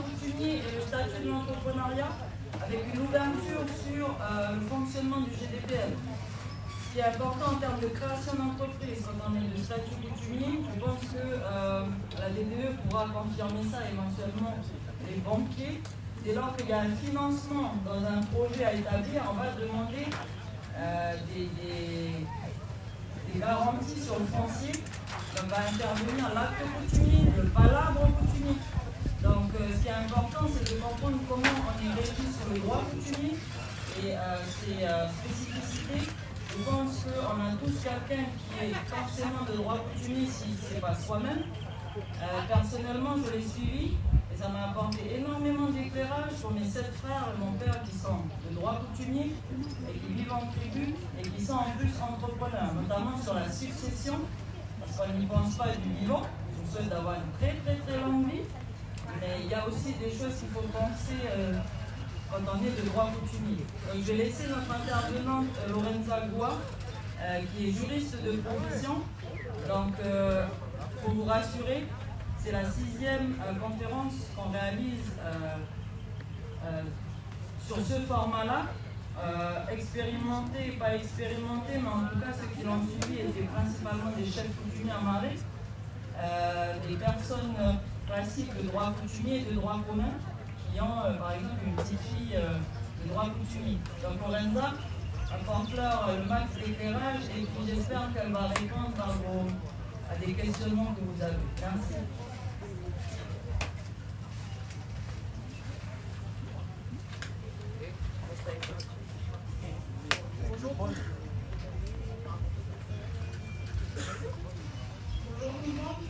coutumier et le statut de l'entrepreneuriat avec une ouverture sur le fonctionnement du GDPR. Ce qui est important en termes de création d'entreprise, quand on est de statut coutumier, je pense que la DDE pourra confirmer ça éventuellement les banquiers. Dès lors qu'il y a un financement dans un projet à établir, on va demander des garanties sur le foncier. Donc va intervenir l'acte coutumier, le palabre coutumier. Donc ce qui est important, c'est de comprendre comment on est régi sur le droit coutumier et ses spécificités. Je pense qu'on a tous quelqu'un qui est forcément de droit coutumier si ce n'est pas soi-même. Personnellement, je l'ai suivi et ça m'a apporté énormément d'éclairage sur mes 7 frères et mon père qui sont de droit coutumier et qui vivent en tribu et qui sont en plus entrepreneurs, notamment sur la succession, parce qu'on n'y pense pas du vivant. Je vous souhaite d'avoir une très très très longue vie, mais il y a aussi des choses qu'il faut penser quand on est de droit coutumier. Donc, je vais laisser notre intervenante Lorenza Goua, qui est juriste de profession. Donc, pour vous rassurer, c'est la 6e conférence qu'on réalise sur ce format-là. Expérimenté, pas expérimenté, mais en tout cas ceux qui l'ont suivi étaient principalement des chefs coutumiers à Marais, des personnes classiques de droit coutumier et de droit commun, qui ont par exemple une petite fille de droit coutumier. Donc Lorenza apporte-leur le max d'éclairage et puis j'espère qu'elle va répondre à des questionnements que vous avez. Merci. Bonjour. Bonjour tout le monde.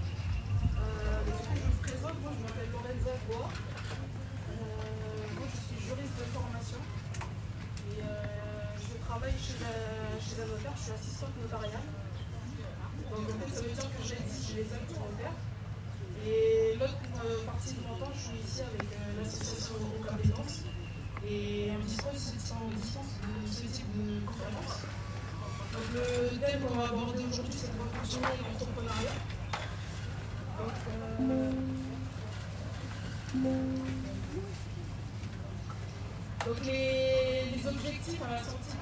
Je me présente, moi je m'appelle Lorenza Goua. Moi je suis juriste de formation et je travaille chez un notaire, je suis assistante notariale. Donc en fait ça veut dire que j'exige les actes notaires. Et l'autre partie de mon temps, je suis ici avec l'association aux compétences et on dispose de ce type de conférence. Donc le thème qu'on va aborder aujourd'hui, c'est le droit coutumier et l'entrepreneuriat. Donc les objectifs à la sortie de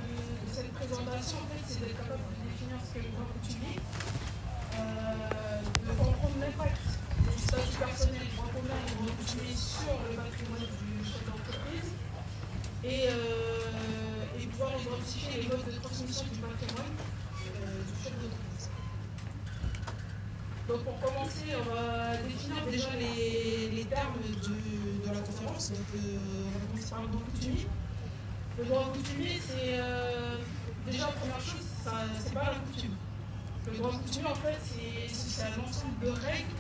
cette présentation, en fait, c'est d'être capable de définir ce qu'est le droit coutumier, de comprendre l'impact du statut personnel, du droit commun et du droit coutumier sur le patrimoine du chef d'entreprise et pouvoir identifier les modes de transmission du patrimoine du chef d'entreprise. Donc pour commencer, on va définir déjà les termes de la conférence. Donc on va commencer par le droit coutumier. Le droit coutumier, c'est déjà la première chose, c'est pas la coutume. Le droit coutumier, en fait, c'est un ensemble de règles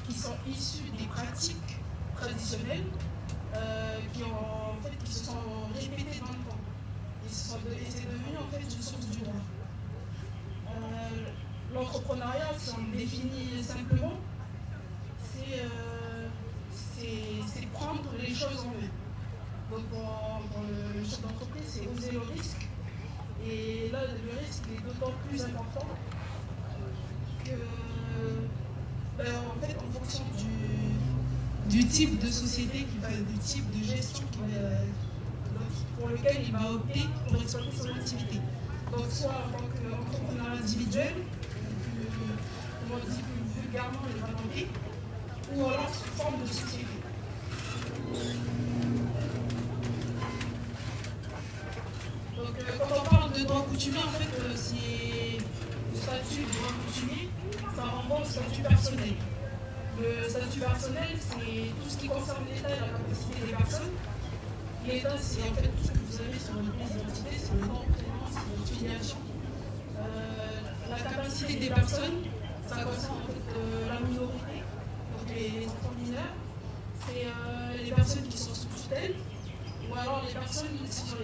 qui sont issues des pratiques traditionnelles qui se sont répétées dans le temps. Et c'est devenu en fait une source du droit. L'entrepreneuriat, si on le définit simplement, c'est prendre les choses en main. Donc pour le chef d'entreprise, c'est oser le risque. Et là, le risque est d'autant plus important que, en fait, en fonction du type de société, du type de gestion pour lequel il va opter pour exploiter son activité. Donc soit en tant qu'entrepreneur individuel, comme on dit plus vulgairement les patentés, ou alors sous forme de société. Donc quand on parle de droit coutumier, en fait, c'est le statut de droit coutumier, ça renvoie au statut personnel. Le statut personnel, c'est tout ce qui concerne l'État et la capacité des personnes. L'État, c'est en fait tout ce que vous avez sur votre pièce d'identité, c'est le nom, prénom, c'est votre filiation. La capacité des personnes, ça concerne en fait la minorité, donc les enfants mineurs, c'est les personnes qui sont sous tutelle, ou alors les personnes, sinon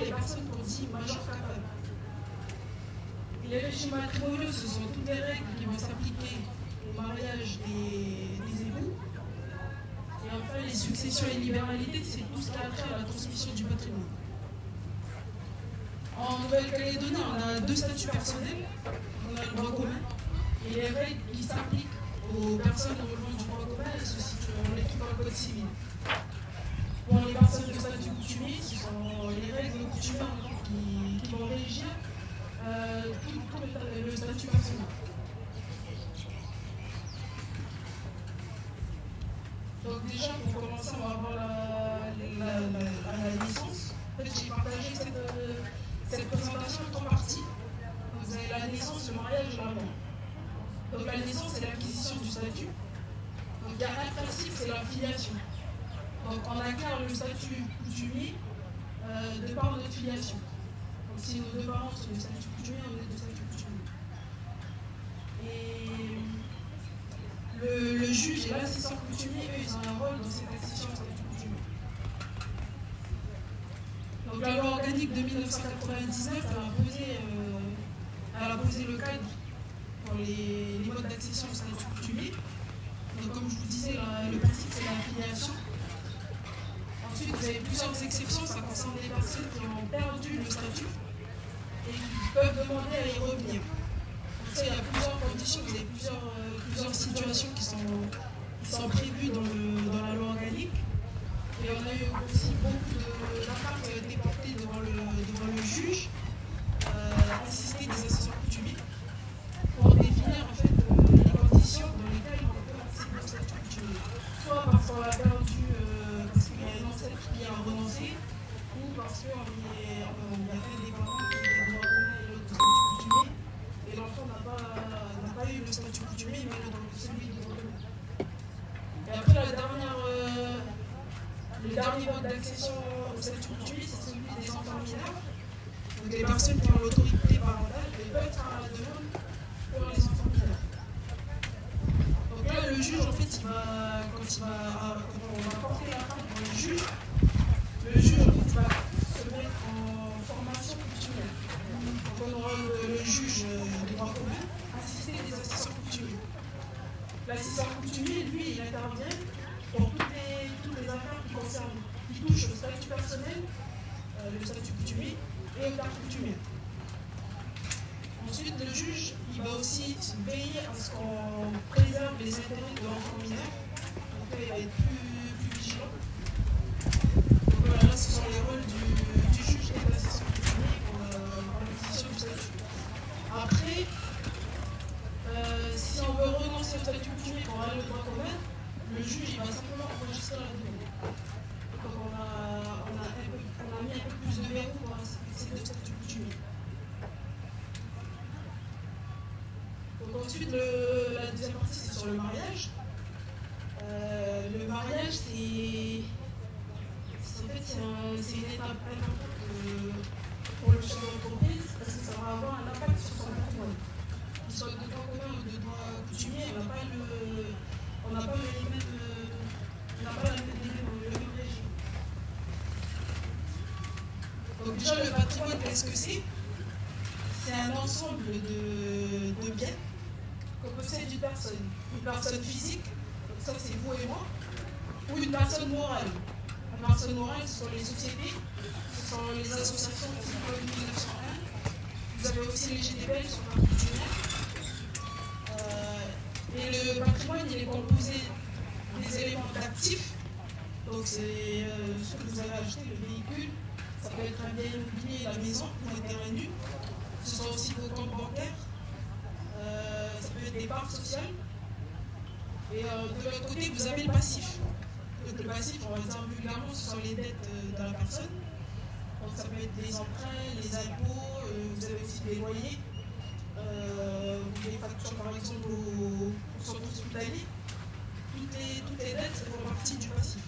les personnes qu'on dit majeures capables. Les régimes matrimoniaux, ce sont toutes les règles qui vont s'appliquer au mariage des époux. Et enfin, les successions et libéralités, c'est tout ce qui a trait à la transmission du patrimoine. En Nouvelle-Calédonie, on a 2 statuts personnels. On a le droit commun et les règles qui s'appliquent aux personnes relevant du droit commun et se situent dans l'équivalent code civil. coutumier, ce sont les règles coutumières qui vont régir tout le statut personnel. Donc déjà, pour commencer, on va voir la naissance. En fait, j'ai partagé cette présentation en trois parties. Donc, vous avez la naissance, le mariage et la mort. Donc la naissance, c'est l'acquisition du statut. Donc il y a un principe, c'est la filiation. Donc on acquiert le statut coutumier de par notre filiation. Donc si nos deux parents sont de statut coutumier, on est de statut coutumier. Et le juge et l'assistant coutumier, eux, ils ont un rôle dans cette accession au statut coutumier. Donc la loi organique de 1999, elle a posé le cadre pour les modes d'accession au statut coutumier. Donc comme je vous disais, le principe c'est la filiation. Ensuite, vous avez plusieurs exceptions, ça concerne les personnes qui ont perdu le statut et qui peuvent demander à y revenir. Donc ça, il y a plusieurs conditions, vous avez plusieurs situations qui sont prévues dans la loi organique. Et on a eu aussi beaucoup d'affaires qui ont été portées devant le juge, assisté des assesseurs coutumiers, pour définir en fait les conditions dans lesquelles on peut accéder au statut coutumier. Soit parce qu'on l'a perdu, parce qu'il y a un ancêtre qui a renoncé, ou parce qu'il y a fait des parents qui ont droit commun et l'autre statut coutumier, et l'enfant n'a pas eu le statut coutumier, mais celui du droit commun. Et après, le dernier mode d'accession au statut coutumier, c'est celui des enfants mineurs. Donc les personnes qui ont l'autorité parentale, elles peuvent faire la demande pour les enfants mineurs. Donc là, le juge, en fait, quand on va porter la plainte pour le juge, en fait, va se mettre en formation coutumière. Donc on aura le juge du droit commun, assisté des assistants coutumiers. L'assistant coutumier, lui, il intervient pour toutes les affaires qui touchent au statut personnel, le statut coutumier et au carte coutumière. Ensuite, le juge, il va aussi veiller à ce qu'on préserve les intérêts de l'enfant mineur. Donc là, il va être plus vigilant. Donc voilà, là, ce sont les rôles du juge et de l'assistant coutumier pour l'acquisition du statut. Après, si on veut renoncer au statut coutumier pour aller au droit commun, le juge il va simplement enregistrer la demande. Donc on a mis un peu plus de verrou pour accéder au statut coutumier. Donc ensuite, la deuxième partie, c'est sur le mariage. Le mariage, c'est une étape importante pour le chef d'entreprise parce que ça va avoir un impact sur son patrimoine. Qu'il soit de droit commun ou de droit coutumier, on n'a pas le même régime. Donc déjà, le patrimoine, qu'est-ce que c'est? C'est un ensemble de biens que possède une personne physique, donc ça c'est vous et moi, ou une personne morale. La personne morale, ce sont les sociétés, ce sont les associations qui sont en 1901. Vous avez aussi les GDBL sur la coutumière. Et le patrimoine, il est composé des éléments d'actifs, donc c'est ce que vous avez acheté, le véhicule, ça peut être un bien immobilier, la maison, ou les terrains nus. Ce sont aussi vos comptes bancaires, ça peut être des parts sociales. Et de l'autre côté, vous avez le passif. Donc le passif, on va dire vulgairement, ce sont les dettes de la personne. Donc ça peut être des emprunts, les impôts, vous avez aussi des loyers, des factures par exemple au centre hospitalier. Toutes les dettes, ça font partie du passif.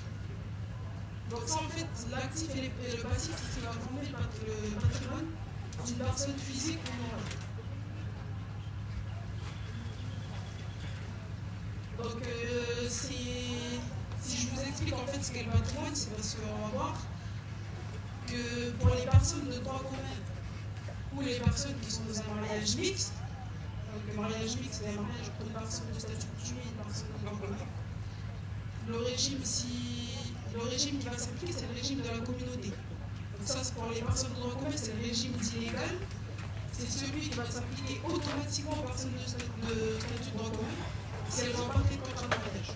Donc ça en fait, l'actif et le passif, c'est ce qui va former le patrimoine d'une personne physique ou morale. Donc si je vous explique en fait ce qu'est le patrimoine, c'est parce qu'on va voir que pour les personnes de droit commun ou les personnes qui sont dans un mariage mixte, donc le mariage mixte c'est un mariage entre une personne de statut coutumier et une personne de droit commun, le régime qui va s'appliquer, c'est le régime de la communauté. Donc ça, pour les personnes de droit commun, c'est le régime dit légal. C'est celui qui va s'appliquer automatiquement aux personnes de statut de droit commun si elles n'ont pas fait de contrat de mariage.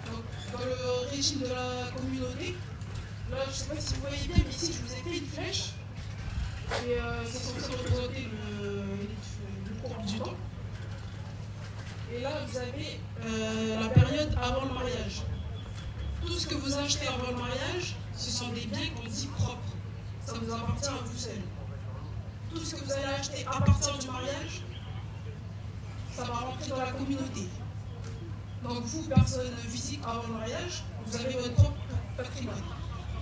Donc, dans le régime de la communauté, Là, je ne sais pas si vous voyez bien, mais ici, je vous ai fait une flèche. Et c'est censé représenter le cours du temps. Et là, vous avez la période avant le mariage. Tout ce que vous achetez avant le mariage, ce sont des biens qu'on dit propres. Ça vous appartient à vous seul. Tout ce que vous allez acheter à partir du mariage, ça va rentrer dans la communauté. Donc vous, personne physique avant le mariage, vous avez votre propre patrimoine.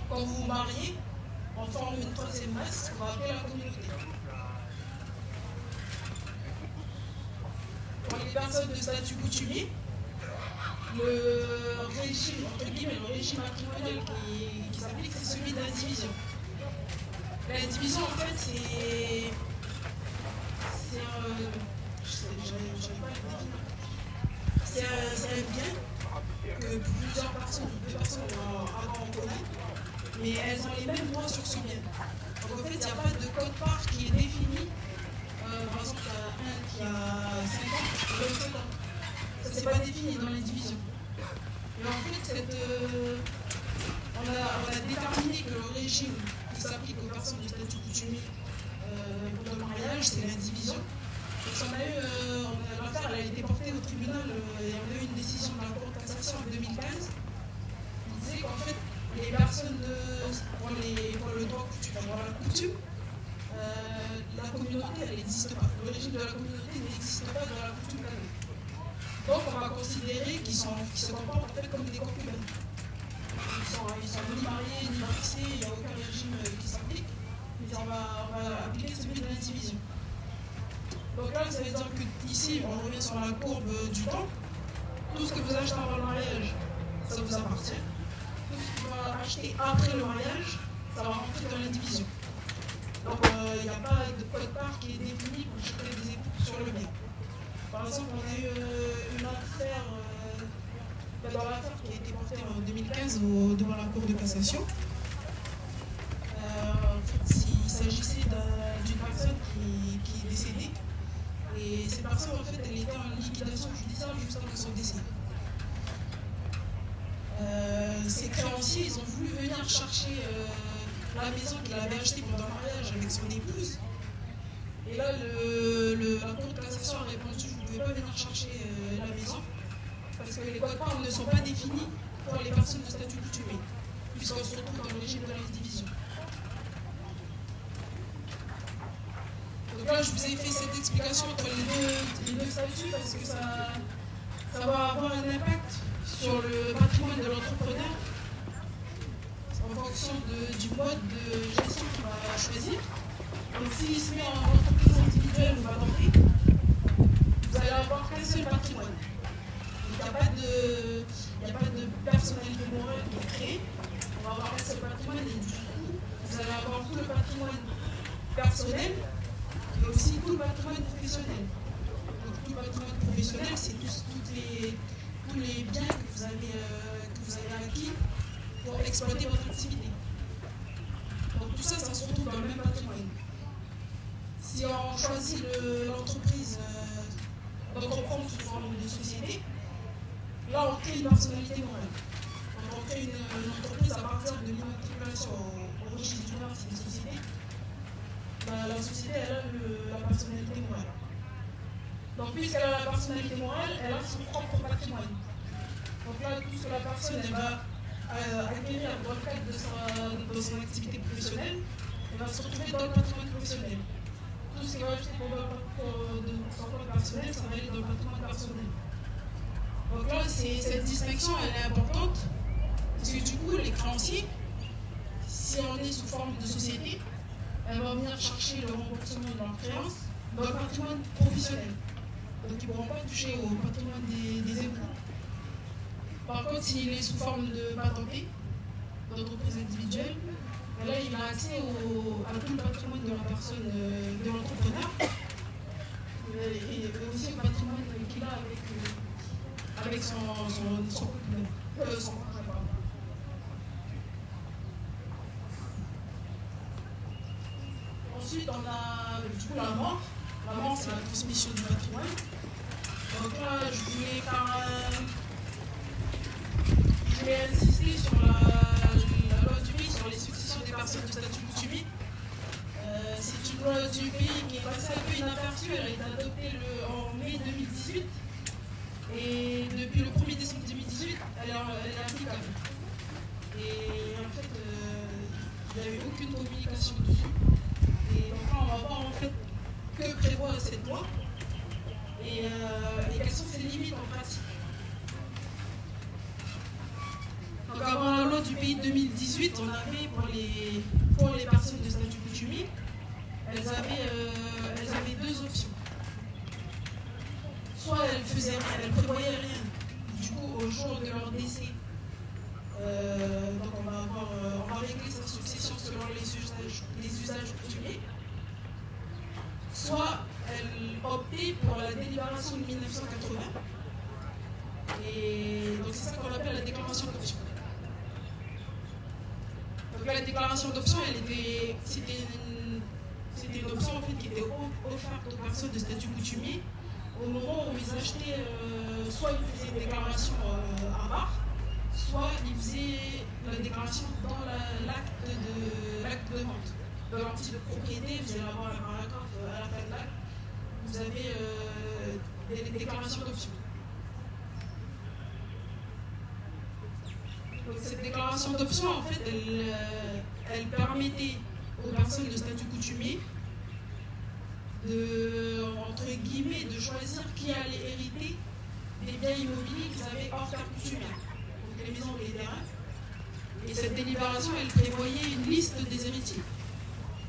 Quand vous vous mariez, on forme une troisième masse qu'on va appeler la communauté. Pour les personnes de statut coutumier, le régime, entre guillemets, le régime matrimonial qui s'applique, c'est celui de l'indivision. L'indivision, en fait, c'est un bien que plusieurs personnes, deux personnes avant en commun, mais elles ont les mêmes droits sur ce bien. Donc en fait, il n'y a pas de code part qui est défini. Par exemple, il y a un qui a 5 ans, l'autre 5 ans. Ça, c'est pas défini dans les divisions. Et en fait, on a déterminé que le régime qui s'applique aux personnes de statut coutumier pour le mariage, c'est l'indivision. L'affaire a été portée au tribunal et on a eu une décision de la Cour de cassation en 2015. Il disait qu'en fait, les personnes pour le droit coutume, pour la coutume, la communauté, elle n'existe pas. Le régime de la communauté n'existe pas dans la coutume canonique. Donc on va considérer qu'ils se comportent en fait comme des concubins. Ils sont ni mariés, ni mariés, il n'y a aucun régime qui s'applique. Mais on va appliquer celui de l'indivision. Donc là, ça veut dire que ici, on revient sur la courbe du temps. Tout ce que vous achetez avant le mariage, ça vous appartient. Tout ce que vous achetez après le mariage, ça va rentrer dans l'indivision. Donc il n'y a pas de code part qui est défini pour jeter des époux sur le bien. Par exemple, on a eu une affaire, dans l'affaire qui a été portée en 2015 devant la Cour de cassation. Il s'agissait d'une personne qui est décédée. Et cette personne, en fait, elle était en liquidation judiciaire juste avant son décès. Ses créanciers, ils ont voulu venir chercher la maison qu'il avait achetée pendant le mariage avec son épouse. Et là, la Cour de cassation a répondu que vous ne pouvez pas venir chercher la maison parce que les codes parts ne sont pas définis pour les personnes de statut coutumier, puisqu'on se retrouve dans le régime de l'indivision. Donc là, je vous ai fait cette explication entre les deux statuts parce que ça va avoir un impact sur le patrimoine de l'entrepreneur en fonction du mode de gestion qu'il va choisir. Donc s'il se met en entreprise individuelle ou patentée, vous allez avoir qu'un seul patrimoine. Il n'y a pas de personnalité morale qui est créée. On va avoir un seul patrimoine et du coup, vous allez avoir tout le patrimoine personnel et aussi tout le patrimoine professionnel. Donc tout le patrimoine professionnel, c'est tous les biens que vous avez acquis pour exploiter votre activité. Donc tout ça, ça se retrouve dans le même patrimoine. Si on choisit l'entreprise d'entreprendre sous forme de société, là on crée une personnalité morale. Donc on crée une entreprise à partir de l'immatriculation au registre du commerce et des sociétés. La société, elle a la personnalité morale. Donc puisqu'elle a la personnalité morale, elle a son propre patrimoine. Donc là, tout ce que la personne elle va acquérir dans le cadre de son activité professionnelle, elle va se retrouver dans le patrimoine professionnel. Tout ce qui va acheter pour son compte personnel, ça va aller dans le patrimoine personnel. Donc là, cette distinction, elle est importante, parce que du coup, les créanciers, si on est sous forme de société, elles vont venir chercher le remboursement de leur créance dans le patrimoine professionnel. Donc ils ne pourront pas toucher au patrimoine des impôts. Par contre, s'il est sous forme de patenté, d'entreprise individuelle, là, il a accès à tout le patrimoine de la personne, de l'entrepreneur, et aussi au patrimoine qu'il a avec son conjoint. Ensuite, on a du coup la mort. La mort, c'est la transmission du patrimoine. Donc là, je voulais insister sur la loi du pays sur personnes du statut coutumier. C'est une loi du pays qui est passée un peu inaperçue. Elle a été adoptée en mai 2018. Et depuis le 1er décembre 2018, elle est applicable. Et en fait, il n'y avait aucune communication dessus. Et donc là, on va voir en fait que prévoit cette loi et quelles sont ses limites en pratique. Donc avant la loi du pays de 2018, on avait pour les personnes de statut coutumier, elles avaient deux options. Soit elles prévoyaient rien, du coup au jour de leur décès, donc on va régler sa succession selon les usages coutumiers. Soit elles optaient pour la délibération de 1980, et donc c'est ça qu'on appelle la déclaration d'option. Donc la déclaration d'option, c'était une option en fait, qui était offerte aux personnes de statut coutumier au moment où ils achetaient, soit ils faisaient une déclaration à part, soit ils faisaient la déclaration dans l'acte de vente. Dans leur titre de propriété, vous allez avoir un paragraphe à la fin de l'acte, vous avez des déclarations d'option. Donc cette déclaration d'option, en fait, elle permettait aux personnes de statut coutumier entre guillemets, de choisir qui allait hériter des biens immobiliers qu'ils avaient hors terre coutumière, donc les maisons et les terrains. Et cette délibération, elle prévoyait une liste des héritiers.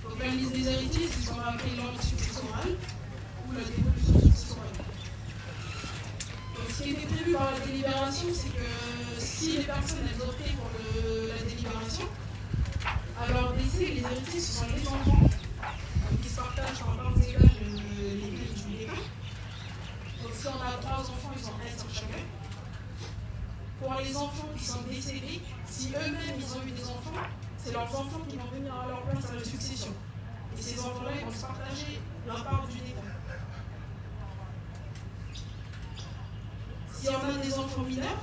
Donc la liste des héritiers, c'est ce qu'on va appeler l'ordre successoral ou la dévolution successorale. Donc ce qui était prévu par la délibération, c'est que si les personnes elles optaient pour la délibération, à leur décès, les héritiers, ce sont les enfants qui se partagent en parts égales les biens du défunt. Donc si on a 3 enfants, ils ont un sur chacun. Pour les enfants qui sont décédés, si eux-mêmes ils ont eu des enfants, c'est leurs enfants qui vont venir à leur place à la succession. Et ces enfants-là, ils vont se partager la part du défunt. Si on a des enfants mineurs,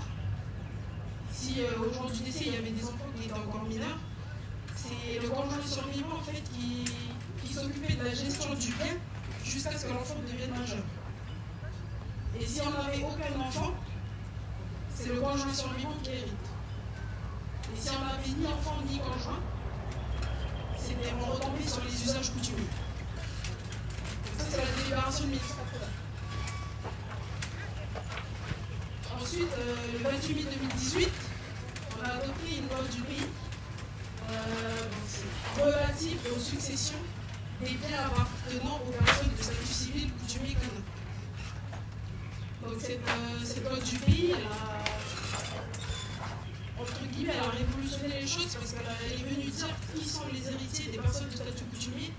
si au jour du décès, il y avait des enfants qui étaient encore mineurs, c'est le conjoint survivant en fait qui s'occupait de la gestion du bien jusqu'à ce que l'enfant devienne majeur. Et si on n'avait aucun enfant, c'est le conjoint survivant qui hérite. Et si on n'avait ni enfant ni conjoint, on retombait sur les usages coutumiers. Donc ça, c'est la délibération de 1980. Ensuite, le 28 mai 2018, on a adopté une loi du pays relative aux successions des biens appartenant aux personnes de statut civil, coutumier, canin. Donc cette loi du pays, elle a révolutionné les choses parce qu'elle est venue dire qui sont les héritiers des personnes de statut coutumier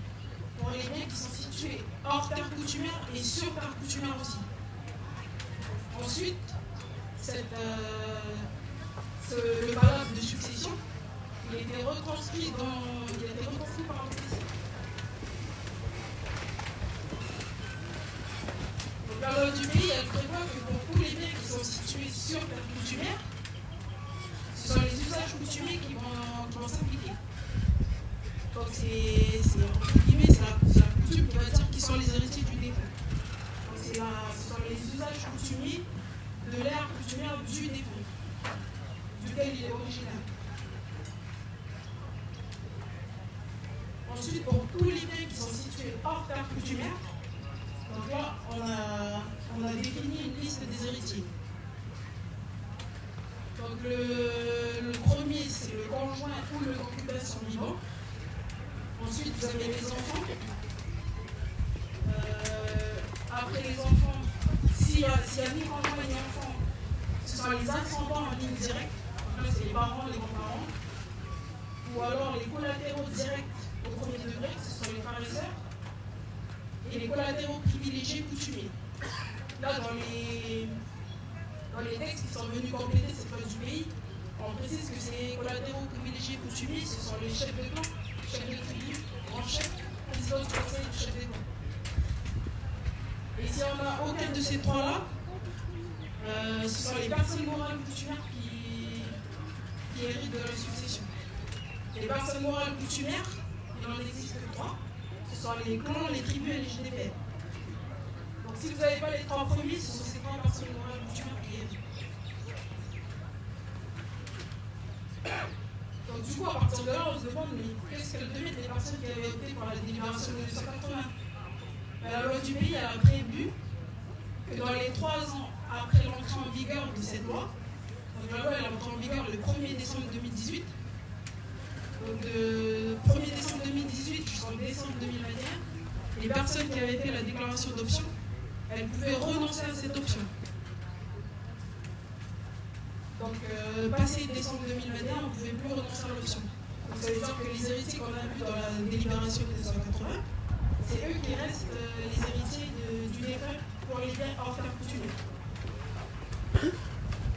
pour les biens qui sont situés hors terre coutumière et sur terre coutumière aussi. Ensuite, le valable de succession, il a été retranscrit par le PC. Donc la loi du pays, elle prévoit que pour tous les biens qui sont situés sur terre coutumière, ce sont les usages coutumiers qui vont s'appliquer. Donc c'est la coutume qui va dire qui sont les héritiers du défunt. Donc ce sont les usages coutumiers de l'ère coutumière du défunt, duquel il est originaire. Ensuite, pour tous les biens qui sont situés hors terre coutumière, donc là, on a défini une liste des héritiers. Donc le premier, c'est le conjoint ou le concubin survivant. Ensuite, vous avez les enfants. Après les enfants, s'il y a ni conjoint ni enfant, ce sont les ascendants en ligne directe. Donc là, c'est les parents, les grands-parents. Ou alors les collatéraux directs au premier degré, ce sont les frères et sœurs. Et les collatéraux privilégiés coutumiers. Là, dans les textes qui sont venus compléter cette loi du pays, on précise que ces collatéraux privilégiés coutumiers, ce sont les chefs de clan, chefs de tribu, grands chefs, président du conseil du chef des clans. Et si on n'a aucun de ces trois-là, ce sont les personnes morales coutumières qui héritent de la succession. Les personnes morales coutumières, il n'en existe que 3. Ce sont les clans, les tribus et les GDPR. Donc si vous n'avez pas les 3 premiers, ce sont ces 3 personnes morales coutumières qui est. Donc du coup, à partir de là, on se demande, mais qu'est-ce qu'elles deviennent les personnes qui avaient opté pour la délibération de 1980 ? La loi du pays a prévu que dans les 3 ans après l'entrée en vigueur de cette loi, donc la loi elle est entrée en vigueur le 1er décembre 2018, donc de 1er décembre 2018 jusqu'en décembre 2021, les personnes qui avaient fait la déclaration d'option, elles pouvaient renoncer à cette option. Donc, passé décembre 2021, on ne pouvait plus renoncer à l'option. Donc, ça veut dire que les héritiers qu'on a vus dans la délibération de 1980, c'est eux qui restent les héritiers du décret pour les biens hors terre coutumiers.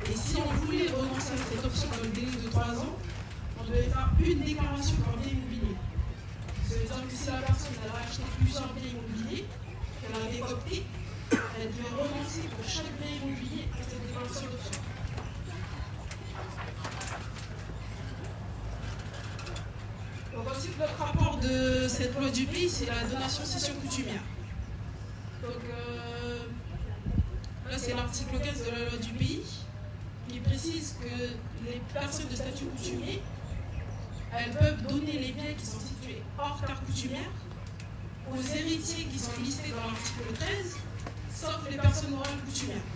Et si on voulait renoncer à cette option dans le délai de 3 ans, on devait faire une déclaration par bien immobilier. Ça veut dire que si la personne avait acheté plusieurs biens immobiliers, qu'elle avait opté, elle devait renoncer pour chaque bien immobilier à cette déclaration d'option. Donc ensuite, notre rapport de cette loi du pays, c'est la donation cession coutumière. Donc là, c'est l'article 15 de la loi du pays qui précise que les personnes de statut coutumier, elles peuvent donner les biens qui sont situés hors terre coutumière aux héritiers qui sont listés dans l'article 13, sauf les personnes morales coutumières.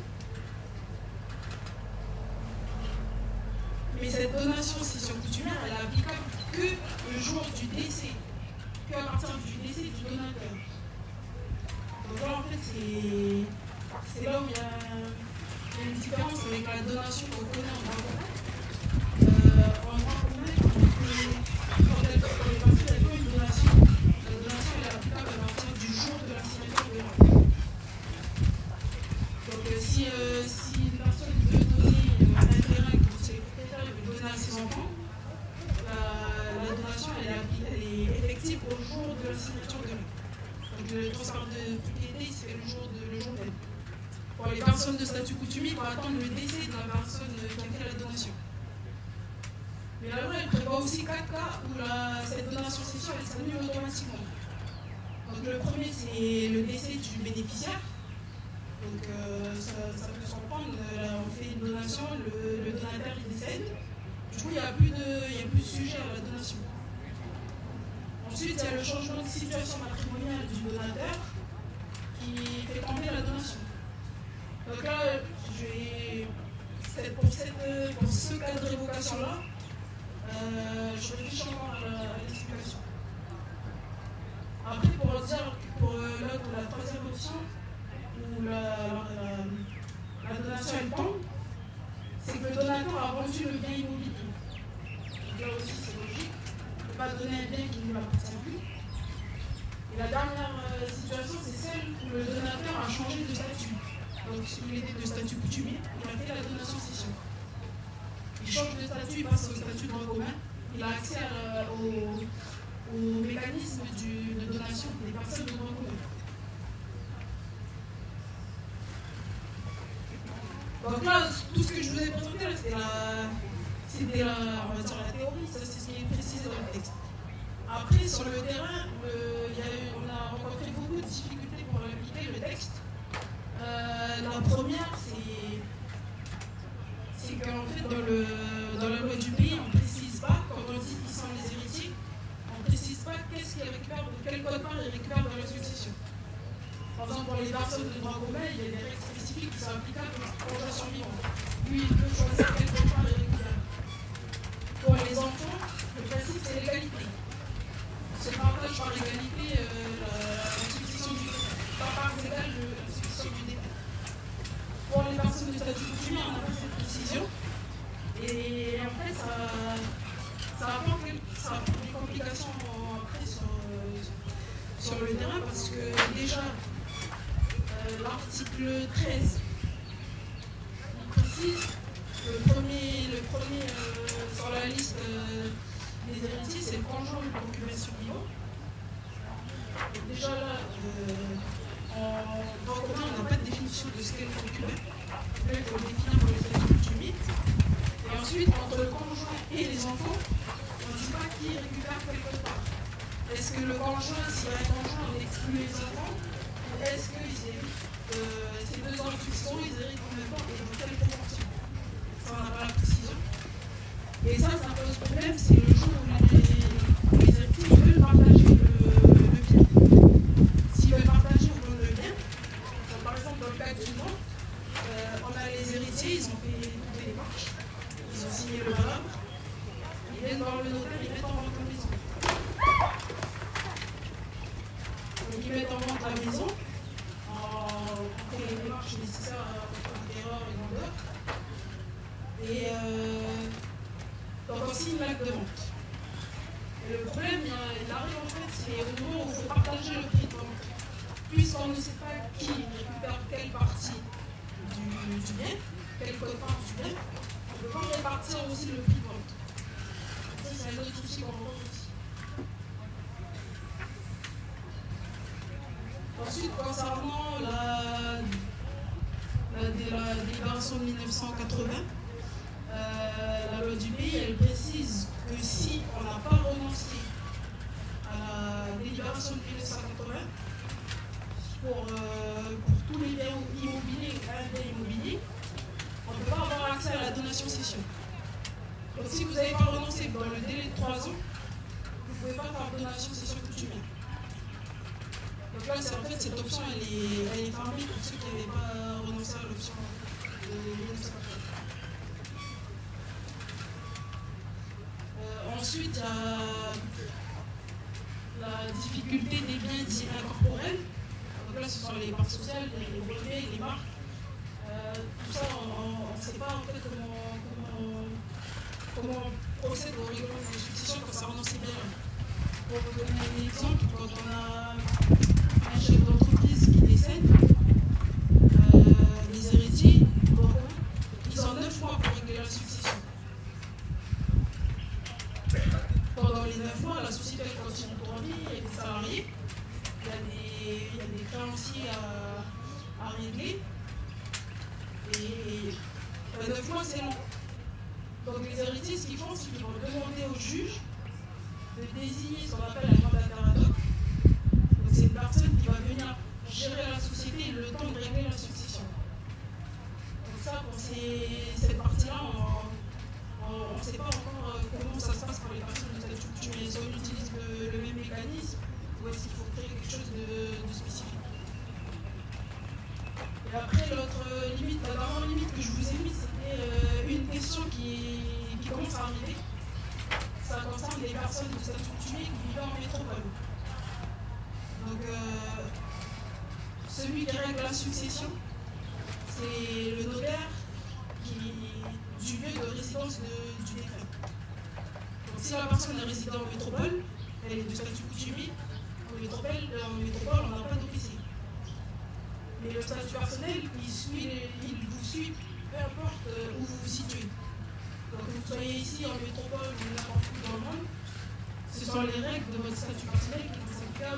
Mais cette donation cession coutumière, elle est applicable que le jour du décès, qu'à partir du décès du donateur. Donc là, en fait, c'est là où il y a une différence avec la donation qu'on connaît en droit commun. En droit commun, quand les personnes font une donation, la donation est applicable à partir du jour de la signature de l'acte. Donc si une personne veut donner un terrain pour ses propriétaires, il veut donner à ses enfants, la donation elle est effective au jour de la signature de l'acte. Donc le transfert de propriété, c'est le jour même. Pour les personnes de statut coutumier, il faut attendre le décès de la personne qui a fait la donation. Mais la loi, elle prévoit aussi 4 cas où cette donation-cession, elle s'annule automatiquement. Donc le premier, c'est le décès du bénéficiaire. Donc ça peut s'en prendre, on fait une donation, le donateur il décède. Du coup, il n'y a plus de sujet à la donation. Ensuite, il y a le changement de situation matrimoniale du donateur qui fait tomber la donation. Donc là, pour ce cas de révocation-là, je réfléchis encore à l'explication. Après, pour la troisième option, où la donation elle tombe, c'est que le donateur a vendu le bien immobilier. Donc là aussi, c'est logique. On ne peut pas donner un bien qui ne lui appartient plus. Et la dernière situation, c'est celle où le donateur a changé de statut. Donc, s'il était de statut coutumier, il a fait la donation-cession. Il change de statut, il passe au statut de droit commun. Il a accès au mécanisme de donation des personnes de droit commun. Donc là, tout ce que je vous ai présenté, c'était la théorie, ça c'est ce qui est précisé dans le texte. Après, sur le terrain, on a rencontré beaucoup de difficultés pour appliquer le texte. La première, c'est qu'en fait, dans la loi du pays, on ne précise pas, quand on dit qu'ils sont les héritiers, on ne précise pas qu'est-ce qu'ils récupèrent, quel code-part ils récupèrent dans la succession. Par exemple, pour les personnes de droit commun, il y a des règles spécifiques qui sont applicables aux gens survivants. Lui, il peut choisir quel code-part il récupère. Pour les enfants, le principe, c'est l'égalité. Se partage par l'égalité la succession du décret. Par parts égales la succession du décret. Pour les personnes de statut coutumier, on n'a pas cette précision. Et en fait, ça apporte des complications après sur le terrain parce que déjà, l'article 13 il précise le premier sur la liste des héritiers, c'est le conjoint ou le concubin survivant. Et déjà là, en droit commun, on n'a pas de définition de ce qu'est le concubin. Là, il faut le définir pour les statut coutumier. Et ensuite, entre le conjoint et les enfants, on ne dit pas qui qui récupère quelque part. Est-ce que le conjoint, s'il y a un conjoint, on exclut les enfants? Ou est-ce qu'ils héritent ces 2 ans de succession, ils héritent en même temps et dans quelle proportion? Ça, on n'a pas la précision. Et ça pose problème, c'est le jour où les héritiers veulent partager le bien. S'ils veulent partager le bien, donc par exemple dans le cas du nom, on a les héritiers, ils ont fait toutes les démarches, ils ont signé le bail, ils viennent voir le notaire, ils mettent en vente la maison. Donc ils mettent en vente la maison, on fait les démarches nécessaires à l'erreur et grandeur. Et donc on signe l'acte de vente. Et le problème, il arrive en fait, c'est au moment où il faut partager le prix de vente. Puisqu'on ne sait pas qui récupère quelle partie du bien, quelle quote-part du bien, on peut pas répartir aussi le prix de vente. Ça, c'est un autre souci qu'on rencontre aussi. Ensuite, concernant la déclaration de 1980, la loi du pays, elle précise que si on n'a pas renoncé à la délibération de 1980, pour tous les biens immobiliers et un bien immobilier, on ne peut pas avoir accès à la donation-cession. Donc si vous n'avez pas renoncé dans le délai de 3 ans, vous ne pouvez pas faire donation-cession coutumière. Donc là, en fait, cette option, elle est fermée pour ceux qui n'avaient pas renoncé à l'option de 1980. Ensuite, il y a la difficulté des biens dits incorporels. Donc là, ce sont les parts sociales, les brevets, les marques. Tout ça, on ne sait pas en fait comment on procède au règlement de succession concernant ces biens. Pour vous donner un exemple, quand on a un chef d'entreprise qui décède, les héritiers, ils ont 9 mois pour régler la succession. Pendant les 9 mois, la société continue de tourner, il y a des salariés, il y a des créanciers à régler. Et 9 mois, c'est long. Donc les héritiers, ce qu'ils font, c'est qu'ils vont demander au juge de désigner ce qu'on appelle un mandataire ad hoc. Donc c'est une personne qui va venir gérer la société le temps de régler la succession. Donc ça, pour cette partie-là, on ne sait pas encore comment ça se passe pour les personnes de statut coutumier. Est-ce qu'on utilise le même mécanisme ou est-ce qu'il faut créer quelque chose de spécifique? Et après, l'autre limite, la dernière limite que je vous ai mise, c'était une question qui commence à arriver. Ça concerne les personnes de statut coutumier qui vivent en métropole. Donc, celui qui règle la succession, c'est le notaire du lieu de résidence du défunt. Donc, si la personne est résidente en métropole, elle est de statut coutumier. En métropole, on n'a pas d'officier. Mais le statut personnel, il vous suit, peu importe où vous vous situez. Donc, que vous soyez ici en métropole ou n'importe où dans le monde, ce sont les règles de votre statut personnel qui vont s'appliquer.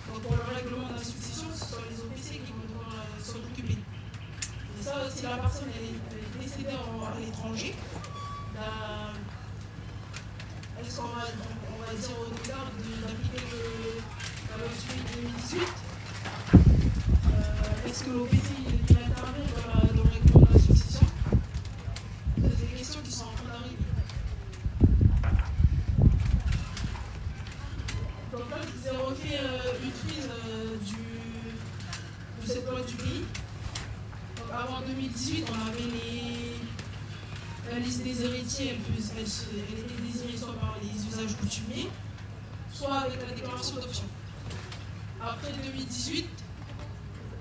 Donc, pour le règlement de la succession, ce sont les officiers qui vont devoir s'en occuper. Et ça, si la personne est décédée à l'étranger, est-ce qu'on va dire au notaire d'appliquer la loi du 2018? Est-ce que l'OPC il intervient dans le règlement de la succession? C'est des questions qui sont en train d'arriver. Donc là, je vous ai refait une frise de cette loi du pays. Donc avant 2018, on avait la liste des héritiers, elle était désignée soit par les usages coutumiers, soit avec la déclaration d'option. Après 2018,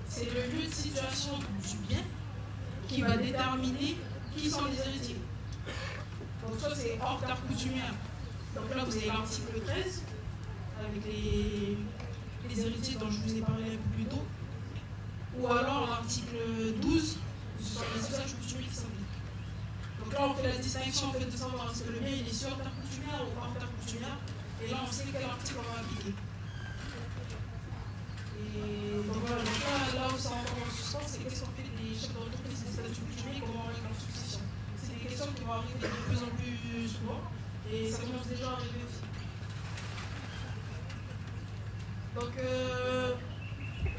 c'est le lieu de situation du bien qui va déterminer qui sont les héritiers. Donc ça, c'est hors terre coutumière. Donc là, vous avez l'article 13, avec les héritiers dont je vous ai parlé un peu plus tôt. Ou alors l'article 12, ce sont les usages coutumiers qui s'appliquent. Donc là, on fait la distinction en fait, de savoir est-ce que le bien il est sur terre coutumière ou hors terre coutumière. Et là, on sait quel article on va appliquer. Et donc voilà, donc là où c'est encore en suspens, c'est qu'est-ce qu'on fait des chefs d'entreprise des statuts coutumiers et comment on règle leur succession. C'est des questions qui vont arriver de plus en plus souvent Et ça commence déjà à arriver aussi. Donc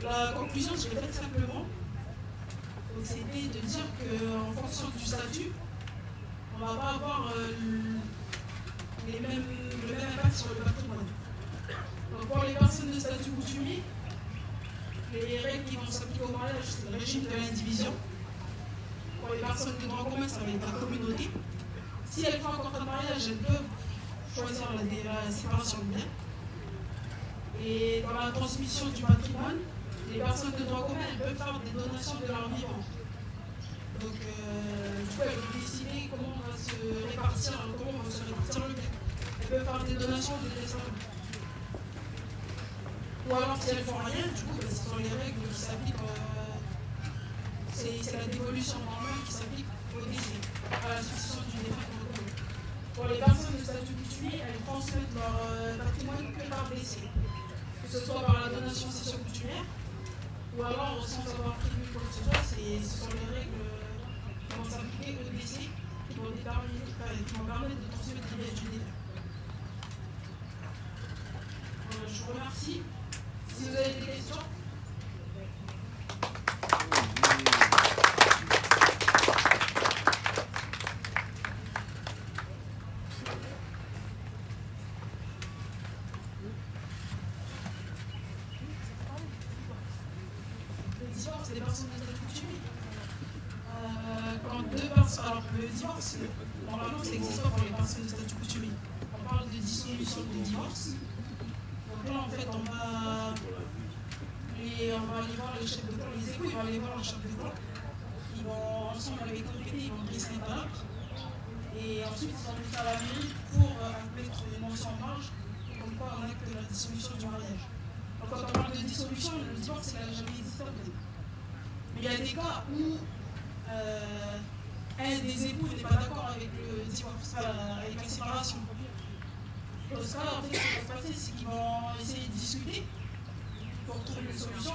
la conclusion, je l'ai faite simplement. C'était de dire qu'en fonction du statut, on ne va pas avoir le même impact sur le patrimoine. Donc pour les personnes de statut coutumier, les règles qui vont s'appliquer au mariage, c'est le régime de l'indivision. Pour les personnes de droit commun, ça va être la communauté. Si elles font un contrat de mariage, elles peuvent choisir la séparation de biens. Et dans la transmission du patrimoine, les personnes de droit commun, elles peuvent faire des donations de leur vivant. Donc, du coup, elles peuvent décider comment on va se répartir le bien. Elles peuvent faire des donations ou des testament. Ou alors, si elles font rien, du coup, ce sont les règles qui s'appliquent. C'est la dévolution normale qui s'applique au décès, à la succession du défunt. Pour les personnes de statut coutumier, elles transmettent leur patrimoine que par décès. Que ce soit par la donation cession coutumière, ou alors sans avoir prévu quoi que ce soit, ce sont les règles qui vont s'appliquer au décès qui vont permettre de transmettre les biens du défunt. Je vous remercie. Si vous avez des questions. C'est des personnes de statut coutumier. Quand deux personnes. Alors, le divorce, normalement, ça n'existe pas pour les personnes de statut coutumier. On parle de dissolution de divorce. Donc là, en fait, on va aller voir les chefs de clan, les époux, ils vont aller voir le chef de clan. Ils vont, ensemble avec l'autorité, ils vont dresser un talent. Et ensuite, ils vont aller faire la mairie pour mettre une mention en marge, comme quoi on acte la dissolution du mariage. Donc, quand on parle de dissolution, le divorce, il n'a jamais existé en fait. Mais il y a des cas où un des époux n'est pas d'accord avec le divorce, avec la séparation. Dans ce cas-là, en fait, ce qui va se passer, c'est qu'ils vont essayer de discuter pour trouver une solution.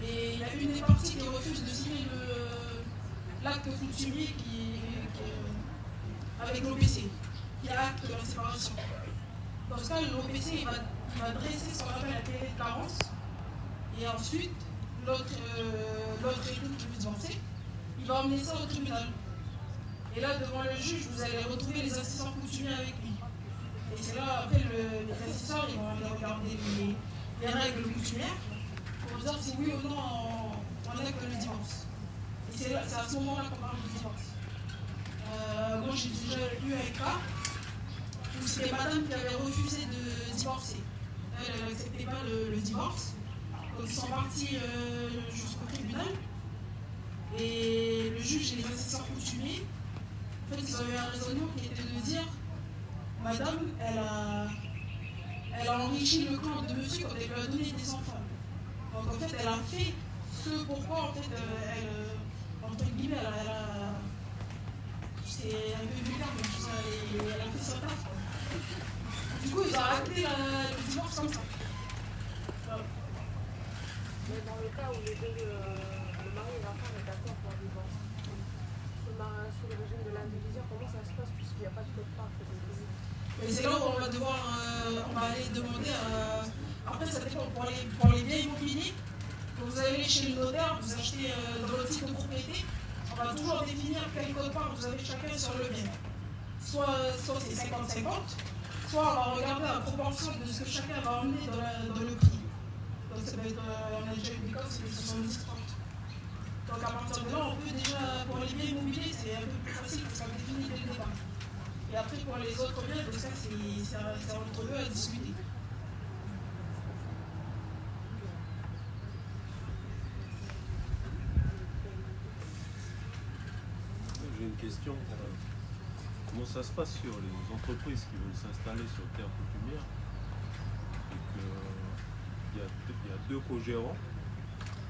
Et il y a une des parties qui refuse de signer l'acte coutumier avec l'OPC, qui acte la séparation. Dans ce cas, l'OPC il va dresser ce qu'on appelle la télé de carence. Et ensuite, l'autre époux qui veut divorcer, il va emmener ça au tribunal. Et là, devant le juge, vous allez retrouver les assistants coutumiers avec lui. Et c'est là, après, les assistants, ils vont aller regarder les règles coutumières pour dire si oui ou non on acte le divorce. Et c'est à ce moment-là qu'on parle du divorce. Moi, j'ai déjà eu un cas où c'était madame qui avait refusé de divorcer. Elle n'acceptait pas le divorce. Donc, ils sont partis jusqu'au tribunal. Et le juge et les assistants coutumiers, en fait, ils ont eu un raisonnement qui était de dire madame, elle a enrichi le clan de monsieur quand elle lui a donné des enfants. Donc en fait, elle a fait ce pourquoi en fait, entre guillemets, c'est un peu vulgaire, mais elle a fait sa taf. Du coup, ils ont acté le divorce comme ça. Voilà. Mais dans le cas où les deux, le mari et la femme est d'accord pour un divorce, sous le régime de l'indivision, comment ça se passe puisqu'il n'y a pas de code part? Et c'est là où on va devoir, on va aller demander après ça dépend pour les biens immobiliers, quand vous allez chez le notaire, vous achetez dans le titre de propriété, on va toujours définir quel code part vous avez chacun sur le bien. Soit c'est 50-50, soit on va regarder la proportion de ce que chacun va emmener dans le prix. Donc ça peut être, on a déjà eu des cas, c'est 70-30. Donc à partir de là, on peut déjà, pour les biens immobiliers, c'est un peu plus facile parce qu'on définit dès le départ. Et après, pour les autres biens, donc ça, c'est entre eux à discuter. J'ai une question. Comment ça se passe sur les entreprises qui veulent s'installer sur terre coutumière? Il y a deux co-gérants.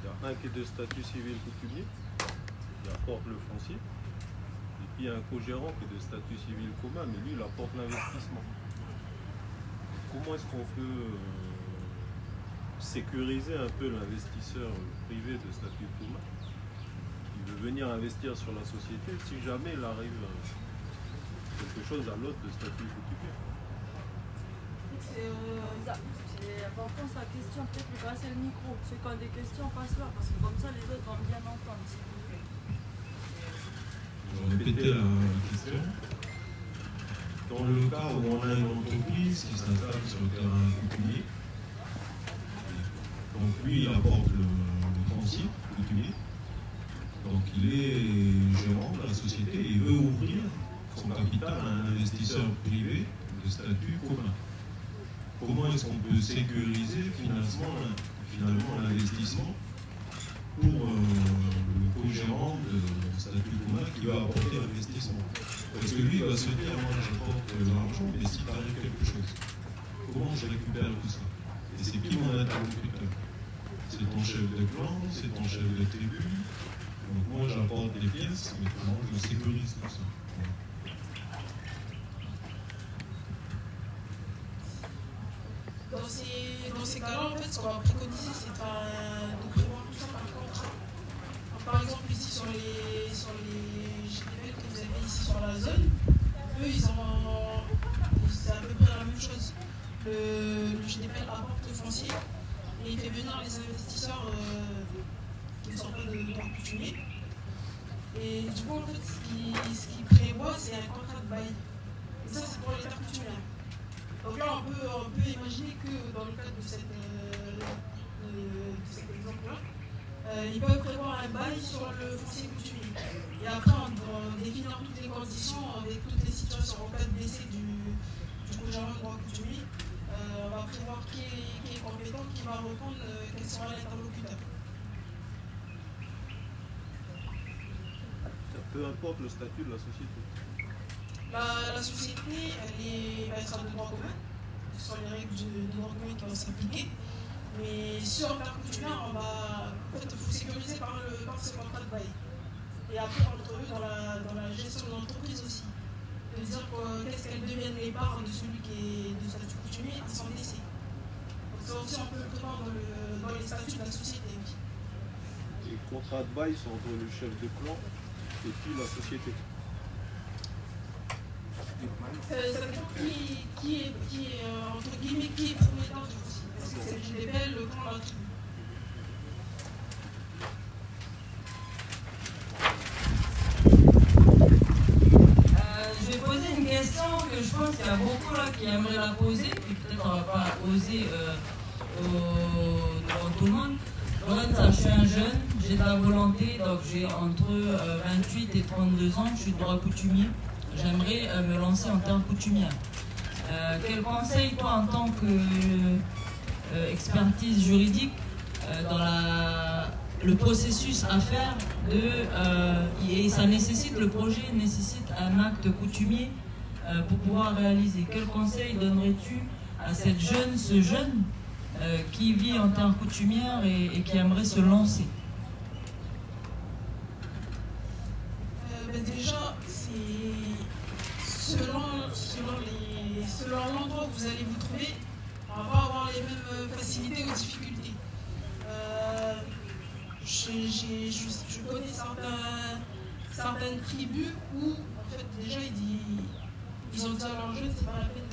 Il y a un qui est de statut civil coutumier, qui apporte le foncier. Et puis il y a un co-gérant qui est de statut civil commun, mais lui, il apporte l'investissement. Comment est-ce qu'on peut sécuriser un peu l'investisseur privé de statut commun qui veut venir investir sur la société si jamais il arrive quelque chose à l'autre de statut coutumier. C'est important sa question, peut-être lui passer le micro. C'est quand des questions, passe-leur, parce que comme ça les autres vont bien entendre, s'il vous plaît. Je vais répéter la question. Dans le cas où on a une entreprise qui s'installe sur le terrain coutumier, donc lui il apporte le foncier coutumier, donc il est gérant de la société et il veut ouvrir son capital à un investisseur privé de statut commun. Comment est-ce qu'on peut sécuriser finalement l'investissement pour le co-gérant de statut commun qui va apporter l'investissement? Parce que lui il va se dire, moi j'apporte de l'argent, mais s'il t'arrive quelque chose, comment je récupère tout ça? Et c'est qui mon interlocuteur? C'est ton chef de clan, c'est ton chef de tribu. Donc moi j'apporte des pièces, mais comment je sécurise tout ça? Dans ces cas-là, en fait, ce qu'on va préconiser, c'est de prévoir tout ça par contrat. Par exemple, ici sur les GDPL que vous avez ici sur la zone, eux, c'est à peu près la même chose. Le GDPL apporte le foncier et il fait venir les investisseurs qui ne sont pas de droit coutumier. Et du coup, en fait, ce qu'il prévoit, c'est un contrat de bail. Et ça, c'est pour les terres coutumières. Donc là, on peut imaginer que dans le cadre de cet exemple-là, ils peuvent prévoir un bail sur le foncier coutumier. Et après, en définir toutes les conditions avec toutes les situations en cas de décès du co-gérant de droit coutumier, on va prévoir qui est compétent, qui va répondre, quel sera l'interlocuteur. Peu importe le statut de la société. La société, elle sera de droit commun. Ce sont les règles de droit commun qui vont s'appliquer. Mais sur terre coutumière, il faut sécuriser par ce contrat de bail. Et après, entre eux, dans la gestion de l'entreprise aussi. De dire qu'est-ce qu'elles deviennent les parts de celui qui est de statut coutumier à son décès. Donc ça aussi, on peut le prévoir dans les statuts de la société. Les contrats de bail sont entre le chef de clan et puis la société. Ça dépend qui est entre guillemets, qui est propriétaire du foncier. Est-ce que c'est le GDPL, le clan, la tribu? Je vais poser une question que je pense qu'il y a beaucoup là qui aimeraient la poser, puis peut-être on ne va pas oser devant tout le monde. Lorenza, je suis un jeune, j'ai de la volonté, donc j'ai entre 28 et 32 ans, je suis de droit coutumier. J'aimerais me lancer en terre coutumière. Quel conseil, toi, en tant qu'expertise juridique, dans le processus à faire et ça nécessite, le projet nécessite un acte coutumier pour pouvoir réaliser. Quel conseil donnerais-tu à ce jeune qui vit en terre coutumière et qui aimerait se lancer? Déjà, c'est selon l'endroit où vous allez vous trouver, on va pas avoir les mêmes facilités ou difficultés. Je connais certaines tribus où, en fait, déjà, ils ont dit à leurs jeunes, c'est pas la peine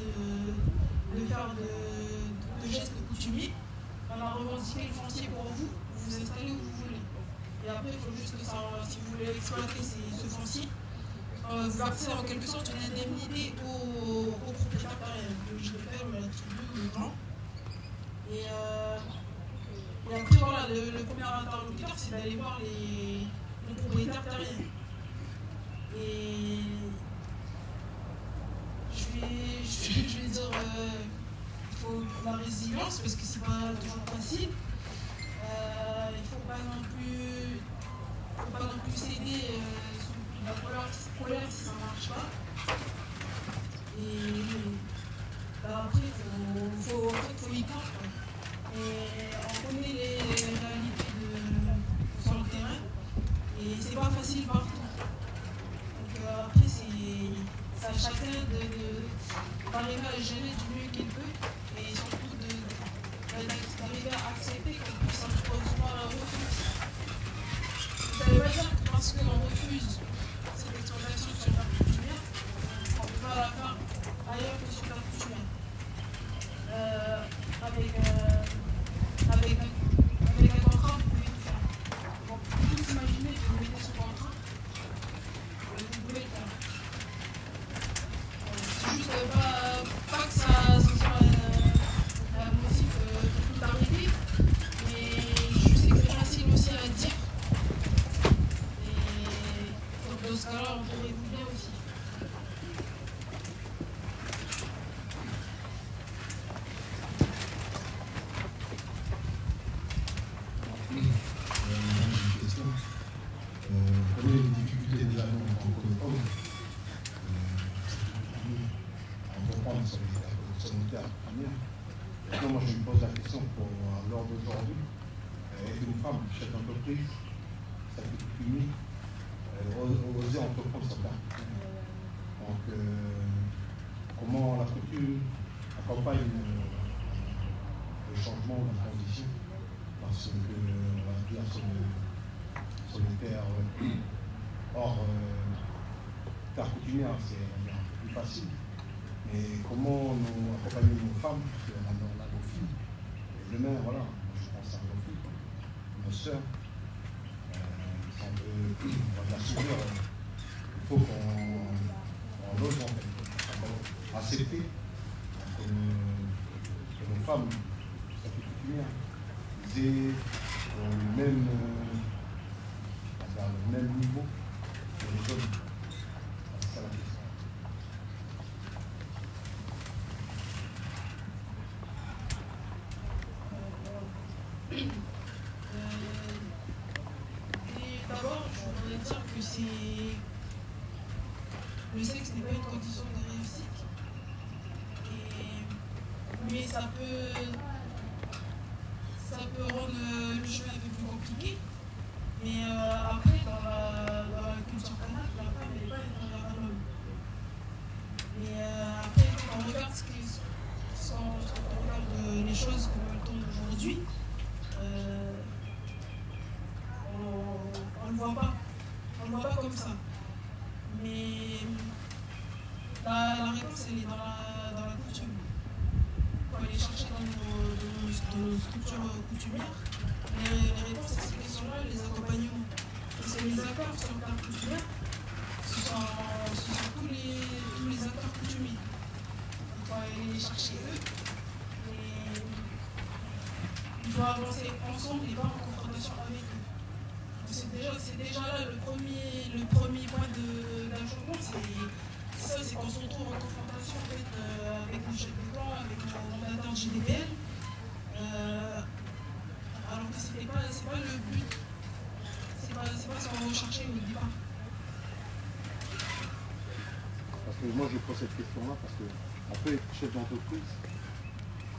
de faire de gestes coutumiers. On a revendiqué le foncier pour vous, vous vous installez où vous voulez. Et après, il faut juste que si vous voulez exploiter ce foncier, vous versez en quelque sorte une indemnité au propriétaire terrien, le GDPL ou la tribu ou le clan. Et après, voilà, le premier interlocuteur, c'est d'aller voir les propriétaires terriens. Et je vais dire, il faut de la résilience parce que c'est pas toujours facile. Il faut pas non plus céder la colère si ça ne marche pas. Et après, il faut y croire. Et on connaît les réalités sur le terrain et c'est pas facile partout. Donc après, c'est à chacun d'arriver à gérer du mieux qu'il peut et surtout d'arriver à accepter qu'on puisse recevoir un refus. Ça ne veut pas dire que parce qu'on refuse cette exploitation sur la coutumière, on ne peut pas ailleurs que sur terre coutumière. Avec un contrat, vous pouvez tout faire. Donc, vous imaginez que vous mettez ce contrat, vous pouvez le faire. C'est juste pas que ça soit un motif tout arrêté, mais je sais que c'est facile aussi à dire. Et donc, dans ce cas-là, on pourrait vous bien aussi. Quelles sont les difficultés déjà nous, en tant qu'hommes entreprendre sur les terres premières? Maintenant, moi je me pose la question pour l'heure d'aujourd'hui, est-ce qu'une femme, chef d'entreprise, ça fait unique, oser entreprendre sur terre première? Donc, comment la coutume accompagne le changement, la transition, parce que, on va dire, sur les terres hors terre coutumière, c'est un peu plus facile. Mais comment nous accompagner nos femmes, parce qu'on a nos filles, et demain, voilà, je pense à nos filles, nos sœurs, si on veut la s'ouvrir, il faut qu'on ose en fait, accepter que nos femmes, ça fait coutumière, ils aient le même niveau que les hommes. C'est ça la question. D'abord, je voudrais dire que le sexe n'est pas une condition de réussite. Mais ça peut rendre le chemin un peu plus compliqué. Mais après, dans la culture kanake, la femme n'est pas inférieure à l'homme. Et après, quand on regarde les choses comme elles tombent aujourd'hui, on ne le voit pas. On ne le voit pas comme ça. Mais la réponse, elle est dans la coutume. Il faut aller chercher dans nos structures coutumières. Les réponses à ces questions-là, les accompagnements. C'est les accords sur la coutumière. Ce sont tous les accords coutumiers. Il faut aller les chercher eux. Et il faut avancer ensemble et pas en confrontation avec eux. C'est déjà là le premier point d'achoppement, c'est qu'on se retrouve en confrontation en fait, avec le chef de clan, avec le mandateur GDPL, alors que c'est pas le but, c'est pas ce qu'on recherchait au départ. Parce que moi je pose cette question-là parce que après être chef d'entreprise,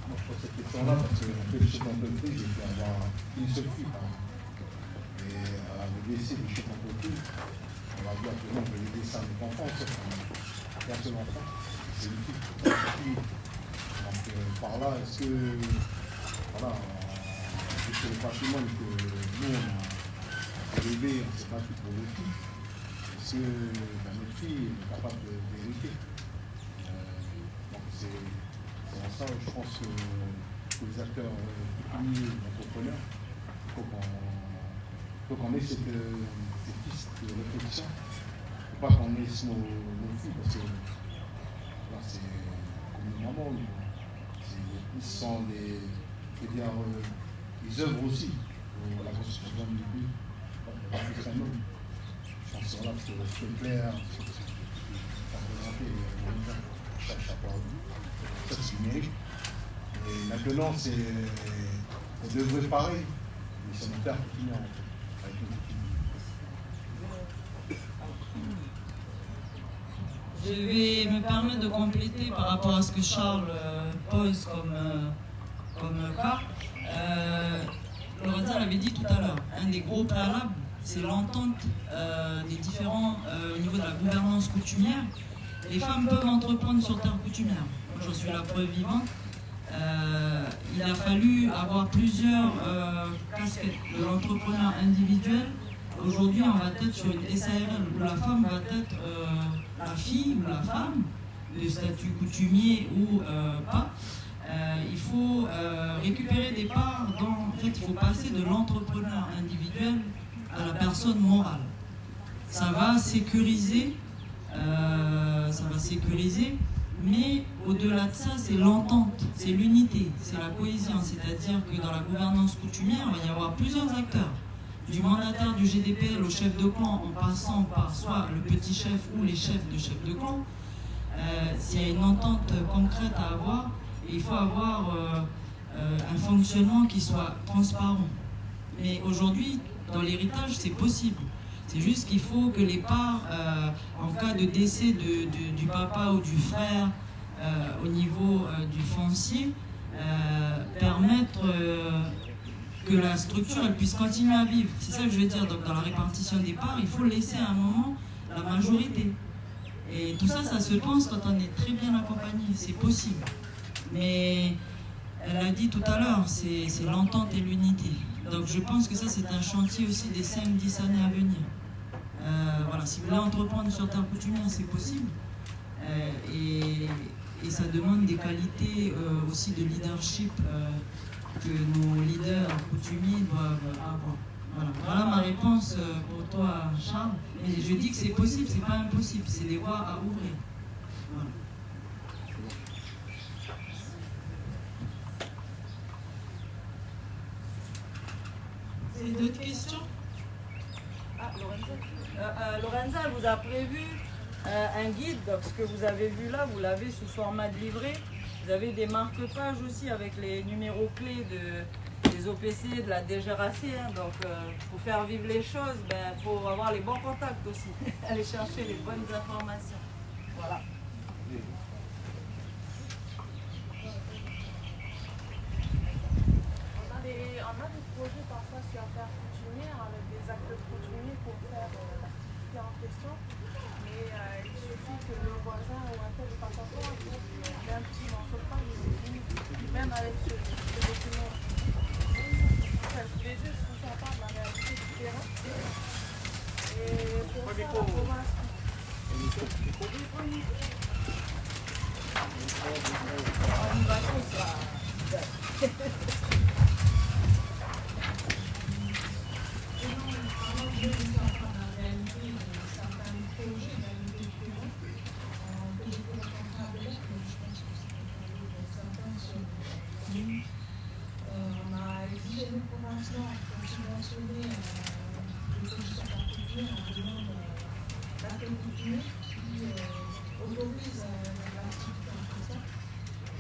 moi je pose cette question-là parce que après le chef d'entreprise, il peut avoir une seule fille par exemple. Et le laisser le chef d'entreprise, on va dire que non, je vais laisser ça à mes enfants, sauf qu'un seul enfant, c'est une fille. Donc par là, est-ce que, voilà, c'est le patrimoine que nous on a élevé, on s'est battu pour nos filles, est-ce que notre fille est capable d'hériter? Donc c'est en ça, je pense que les acteurs coutumiers, entrepreneurs, il faut qu'on ait cette piste de réflexion. Il ne faut pas qu'on laisse nos filles, parce que là, c'est comme une maman. Ils sont les œuvres aussi pour la construction d'un but. Je pense que là, parce que c'est clair, ça c'est numérique. Et maintenant, c'est devrait pareil, mais c'est une terre qui finit en fait. Je vais me permettre de compléter par rapport à ce que Charles pose comme cas. Lorenza l'avait dit tout à l'heure, un des gros préalables, c'est l'entente des différents au niveau de la gouvernance coutumière. Les femmes peuvent entreprendre sur terre coutumière. Moi, j'en suis la preuve vivante. Il a fallu avoir plusieurs casquettes de l'entrepreneur individuel. Aujourd'hui, on va être sur une SARL où la femme va être la fille ou la femme de statut coutumier ou pas, il faut récupérer des parts en fait, il faut passer de l'entrepreneur individuel à la personne morale. Ça va sécuriser, mais au-delà de ça, c'est l'entente, c'est l'unité, c'est la cohésion. C'est-à-dire que dans la gouvernance coutumière, il va y avoir plusieurs acteurs. Du mandataire du GDPL au chef de clan, en passant par soit le petit chef ou les chefs de chef de clan, s'il y a une entente concrète à avoir, et il faut avoir un fonctionnement qui soit transparent. Mais aujourd'hui, dans l'héritage, c'est possible. C'est juste qu'il faut que les parts, en cas de décès du papa ou du frère, au niveau du foncier, permettre que la structure elle puisse continuer à vivre. C'est ça que je veux dire. Donc dans la répartition des parts, il faut laisser à un moment la majorité. Et tout ça, ça se pense quand on est très bien accompagné. C'est possible. Mais elle a dit tout à l'heure, c'est l'entente et l'unité. Donc je pense que ça, c'est un chantier aussi des 5-10 années à venir. Voilà, si vous voulez entreprendre sur terre coutumière, c'est possible. Et ça demande des qualités aussi de leadership que nos leaders coutumiers doivent avoir. Voilà ma réponse pour toi, Charles. Et je dis que c'est possible, c'est pas impossible, c'est des voies à ouvrir. Voilà. Vous avez d'autres questions? Ah, Lorenza, elle vous a prévu un guide. Donc, ce que vous avez vu là, vous l'avez sous format de livret. Vous avez des marque-pages aussi avec les numéros clés des OPC, de la DGRAC. Hein. Donc, pour faire vivre les choses, il faut avoir les bons contacts aussi. Aller chercher les bonnes informations. Voilà. On a des projets parfois sur terre coutumière avec des acteurs coutumiers pour faire l'activité en question. Mais il suffit que le voisin ou un tel passe en temps et met un petit morceau de pain et c'est fini. Même avec ce document. Enfin, les deux sont sympas de la réalité du terrain. Et pour ça, la province. On y va tous là. On a exigé le provincial pour subventionner les productions particulières en demande d'accueil coutumier qui autorise l'activité en question.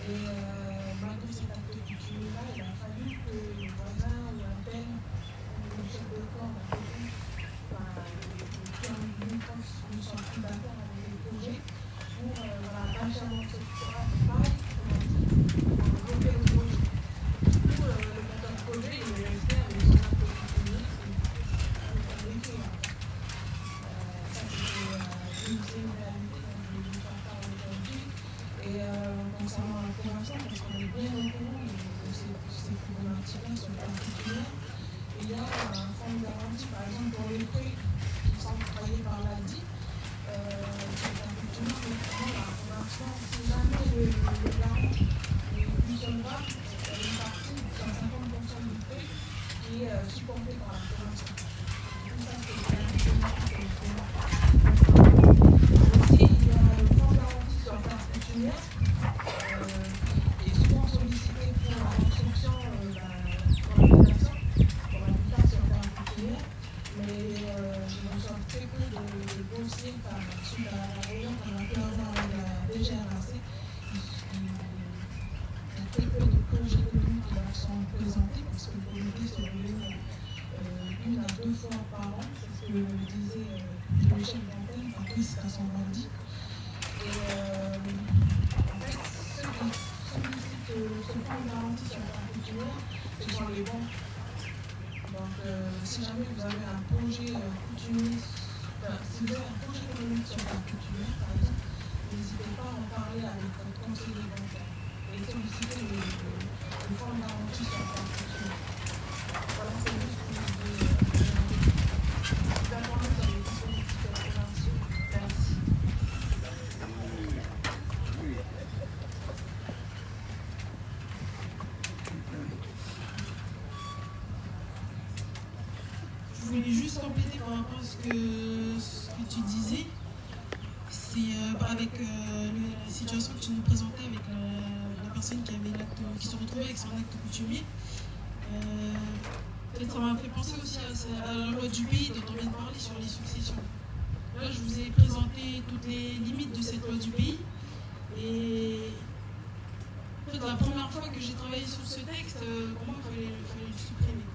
Et malgré cet accueil coutumier-là, il a fallu que le voisin ou un tel, ou le chef de corps, ne soient plus d'accord avec les projets pour lâcher un morceau de terrain de paille pour bloquer le projet. Du coup, le monteur de projet, il est resté avec son accueil coutumier et l'écrire. Ça, c'était une réalité dont je vais vous faire part aujourd'hui. Et concernant la convention, parce qu'on est bien au courant de ces problématiques-là sur le particulier, il y a un fonds de garantie, par exemple, pour les prêts qui sont octroyés par l'ADI. C'est un document, notamment la convention, si jamais le garant n'est plus solvable, il y a une partie de 50% du prêt qui est supporté par la convention. Tout ça, c'est un document qui est fait. Aussi, il y a le fonds de garantie sur la terre coutumière, qui est souvent sollicité pour la construction, pour l'habitation, pour l'habitat sur la terre coutumière. Mais je reçois très peu de dossiers suite à la réunion qu'on a fait avoir avec la DGRAC. Il y a très peu de projets communs qui leur sont présentés parce que le comité se réunit 1 à 2 fois par an, c'est ce que disait le chef d'antenne, Patrice Kassambaldi. Et en fait, ceux qui sollicitent ce fonds de garantie sur la terre coutumière, ce sont les banques. Donc, si jamais vous avez un projet coutumier, si vous avez un projet économique sur la coutumière, par exemple, n'hésitez pas à en parler avec votre conseiller bancaire et solliciter le fonds de garantie sur la coutumière. Voilà, c'est juste pour vous informer sur les dispositifs provinciaux. Merci. voulais juste compléter par rapport à ce que tu disais. C'est avec la situation que tu nous présentais avec la personne qui se retrouvait avec son acte coutumier. Peut-être ça m'a fait penser aussi à la loi du pays dont on vient de parler sur les successions. Là, je vous ai présenté toutes les limites de cette loi du pays. Et en fait, la première fois que j'ai travaillé sur ce texte, pour moi, il fallait le supprimer.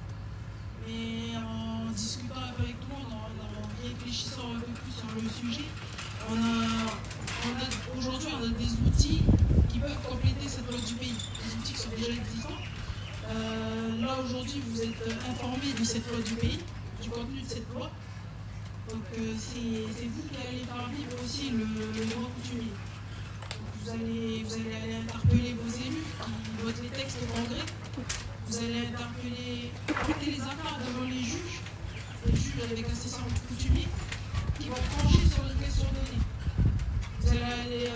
Mais en discutant un peu avec tout le monde, en réfléchissant un peu plus sur le sujet, aujourd'hui, on a des outils qui peuvent compléter cette loi du pays. Des outils qui sont déjà existants. Là, aujourd'hui, vous êtes informés de cette loi du pays, du contenu de cette loi. Donc, c'est vous qui allez faire vivre aussi le droit coutumier. Vous allez aller interpeller vos élus qui votent les textes au Congrès. Vous allez porter les affaires devant les juges avec assistants coutumiers, qui vont trancher sur les questions données. Vous allez aller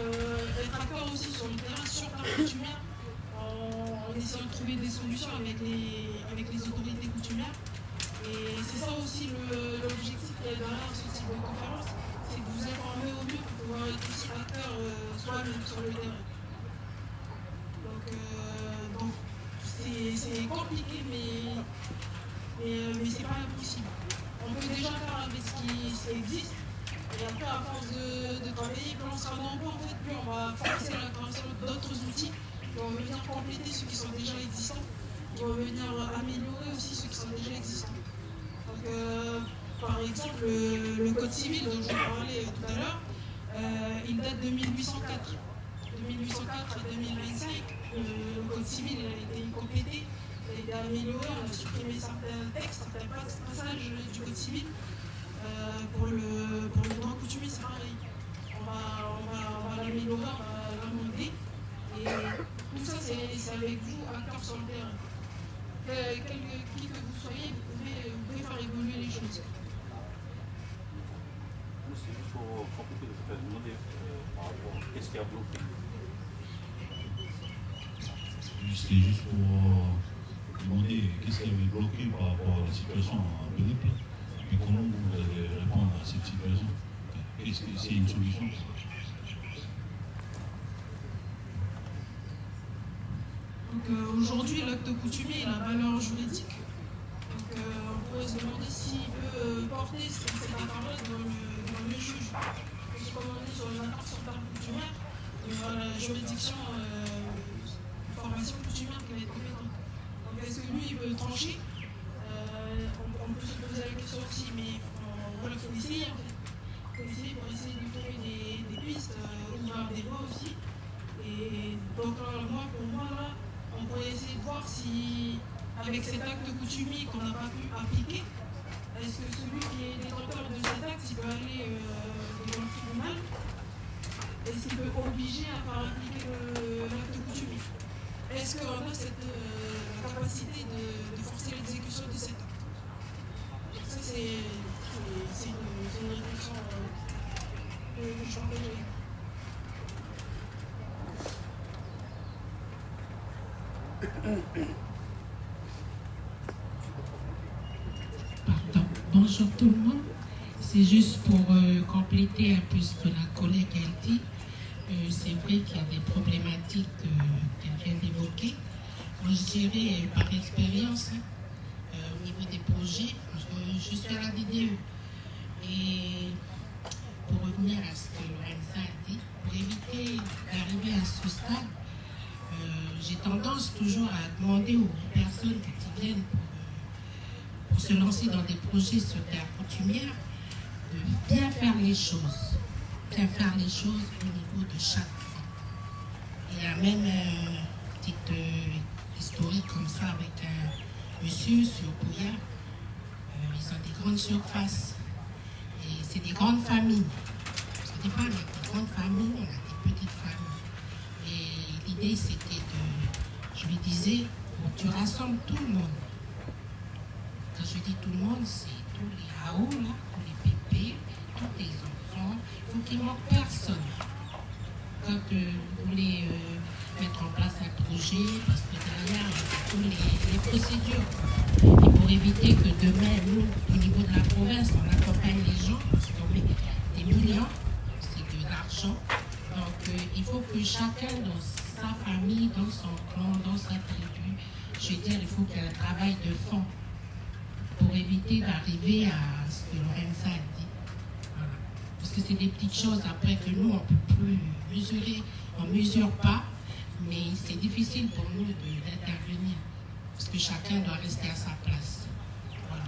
être acteur aussi sur le terrain, sur la coutumière, en essayant de trouver des solutions avec les autorités coutumières. Et c'est ça aussi l'objectif qu'il y a derrière ce type de conférence, c'est de vous informer au mieux pour pouvoir être aussi acteur soi-même sur le terrain. Donc c'est compliqué, mais c'est pas impossible. On peut déjà faire avec ce qui existe, et après, à force de travailler, plus on sera nombreux, en fait, plus on va forcer la création d'autres outils qui vont venir compléter ceux qui sont déjà existants, qui vont venir améliorer aussi ceux qui sont déjà existants. Donc, par exemple, le code civil dont je vous parlais tout à l'heure, il date de 1804. De 1804 à 2025, le code civil a été complété, il a été amélioré, on a supprimé certains textes, certains passages du code civil. Pour le droit coutumier, c'est pareil. On va l'améliorer, on va l'amender. Et tout ça, c'est avec vous, acteurs sur le terrain. Qui que vous soyez, vous pouvez faire évoluer les choses. C'est juste pour compléter ce que tu as demandé par rapport à qu'est-ce qui a bloqué. C'était juste pour demander qu'est-ce qui avait bloqué par rapport à la situation à Beneple. Et comment vous allez répondre à cette situation? Est-ce que c'est une solution? Aujourd'hui, l'acte coutumier a la valeur juridique. Donc, on pourrait se demander s'il peut porter cette affaire-là devant le juge. Parce que comme on est sur une affaire sur table coutumière, il y aura la juridiction formation coutumière qui va être compétente. Donc, est-ce que lui, il peut trancher? On peut se poser la question aussi, mais il faut essayer en fait. Il faut essayer pour essayer de trouver des pistes, ouvrir des voies aussi. Et donc moi, pour moi, là, on pourrait essayer de voir si, avec cet acte coutumier qu'on n'a pas pu appliquer, est-ce que celui qui est détenteur de cet acte, il peut aller devant le tribunal? Est-ce qu'il peut obliger à faire appliquer l'acte coutumier? Est-ce qu'on a cette capacité de forcer l'exécution de cet acte? Ça, c'est une réflexion que je partage avec vous. Pardon. Bonjour tout le monde. C'est juste pour compléter un peu ce que la collègue a dit. C'est vrai qu'il y a des problématiques qu'elle vient d'évoquer. Moi, je dirais par expérience, au niveau des projets, je suis à la DDE. Et pour revenir à ce que Lorenza a dit, pour éviter d'arriver à ce stade, j'ai tendance toujours à demander aux personnes qui viennent pour se lancer dans des projets sur terre coutumière de bien faire les choses. Bien faire les choses au niveau de chaque fois. Il y a même une petite historique comme ça avec un monsieur sur Bouya. Ils ont des grandes surfaces. Et c'est des grandes familles. Parce que des fois, on a des grandes familles, on a des petites familles. Et l'idée, c'était je lui disais, tu rassembles tout le monde. Quand je dis tout le monde, c'est tous les AO, là, tous les bébés, tous les enfants. Il faut qu'il ne manque personne. Quand vous voulez mettre en place un projet, parce que derrière, il y a toutes les procédures. Et pour pour éviter que demain, nous, au niveau de la province, on accompagne les gens, parce qu'on met des millions, c'est de l'argent. Donc il faut que chacun dans sa famille, dans son clan, dans sa tribu, je veux dire, il faut qu'il y ait un travail de fond pour éviter d'arriver à ce que Lorenza a dit. Voilà. Parce que c'est des petites choses après que nous, on ne peut plus mesurer, on ne mesure pas, mais c'est difficile pour nous d'intervenir. Parce que chacun doit rester à sa place. Voilà.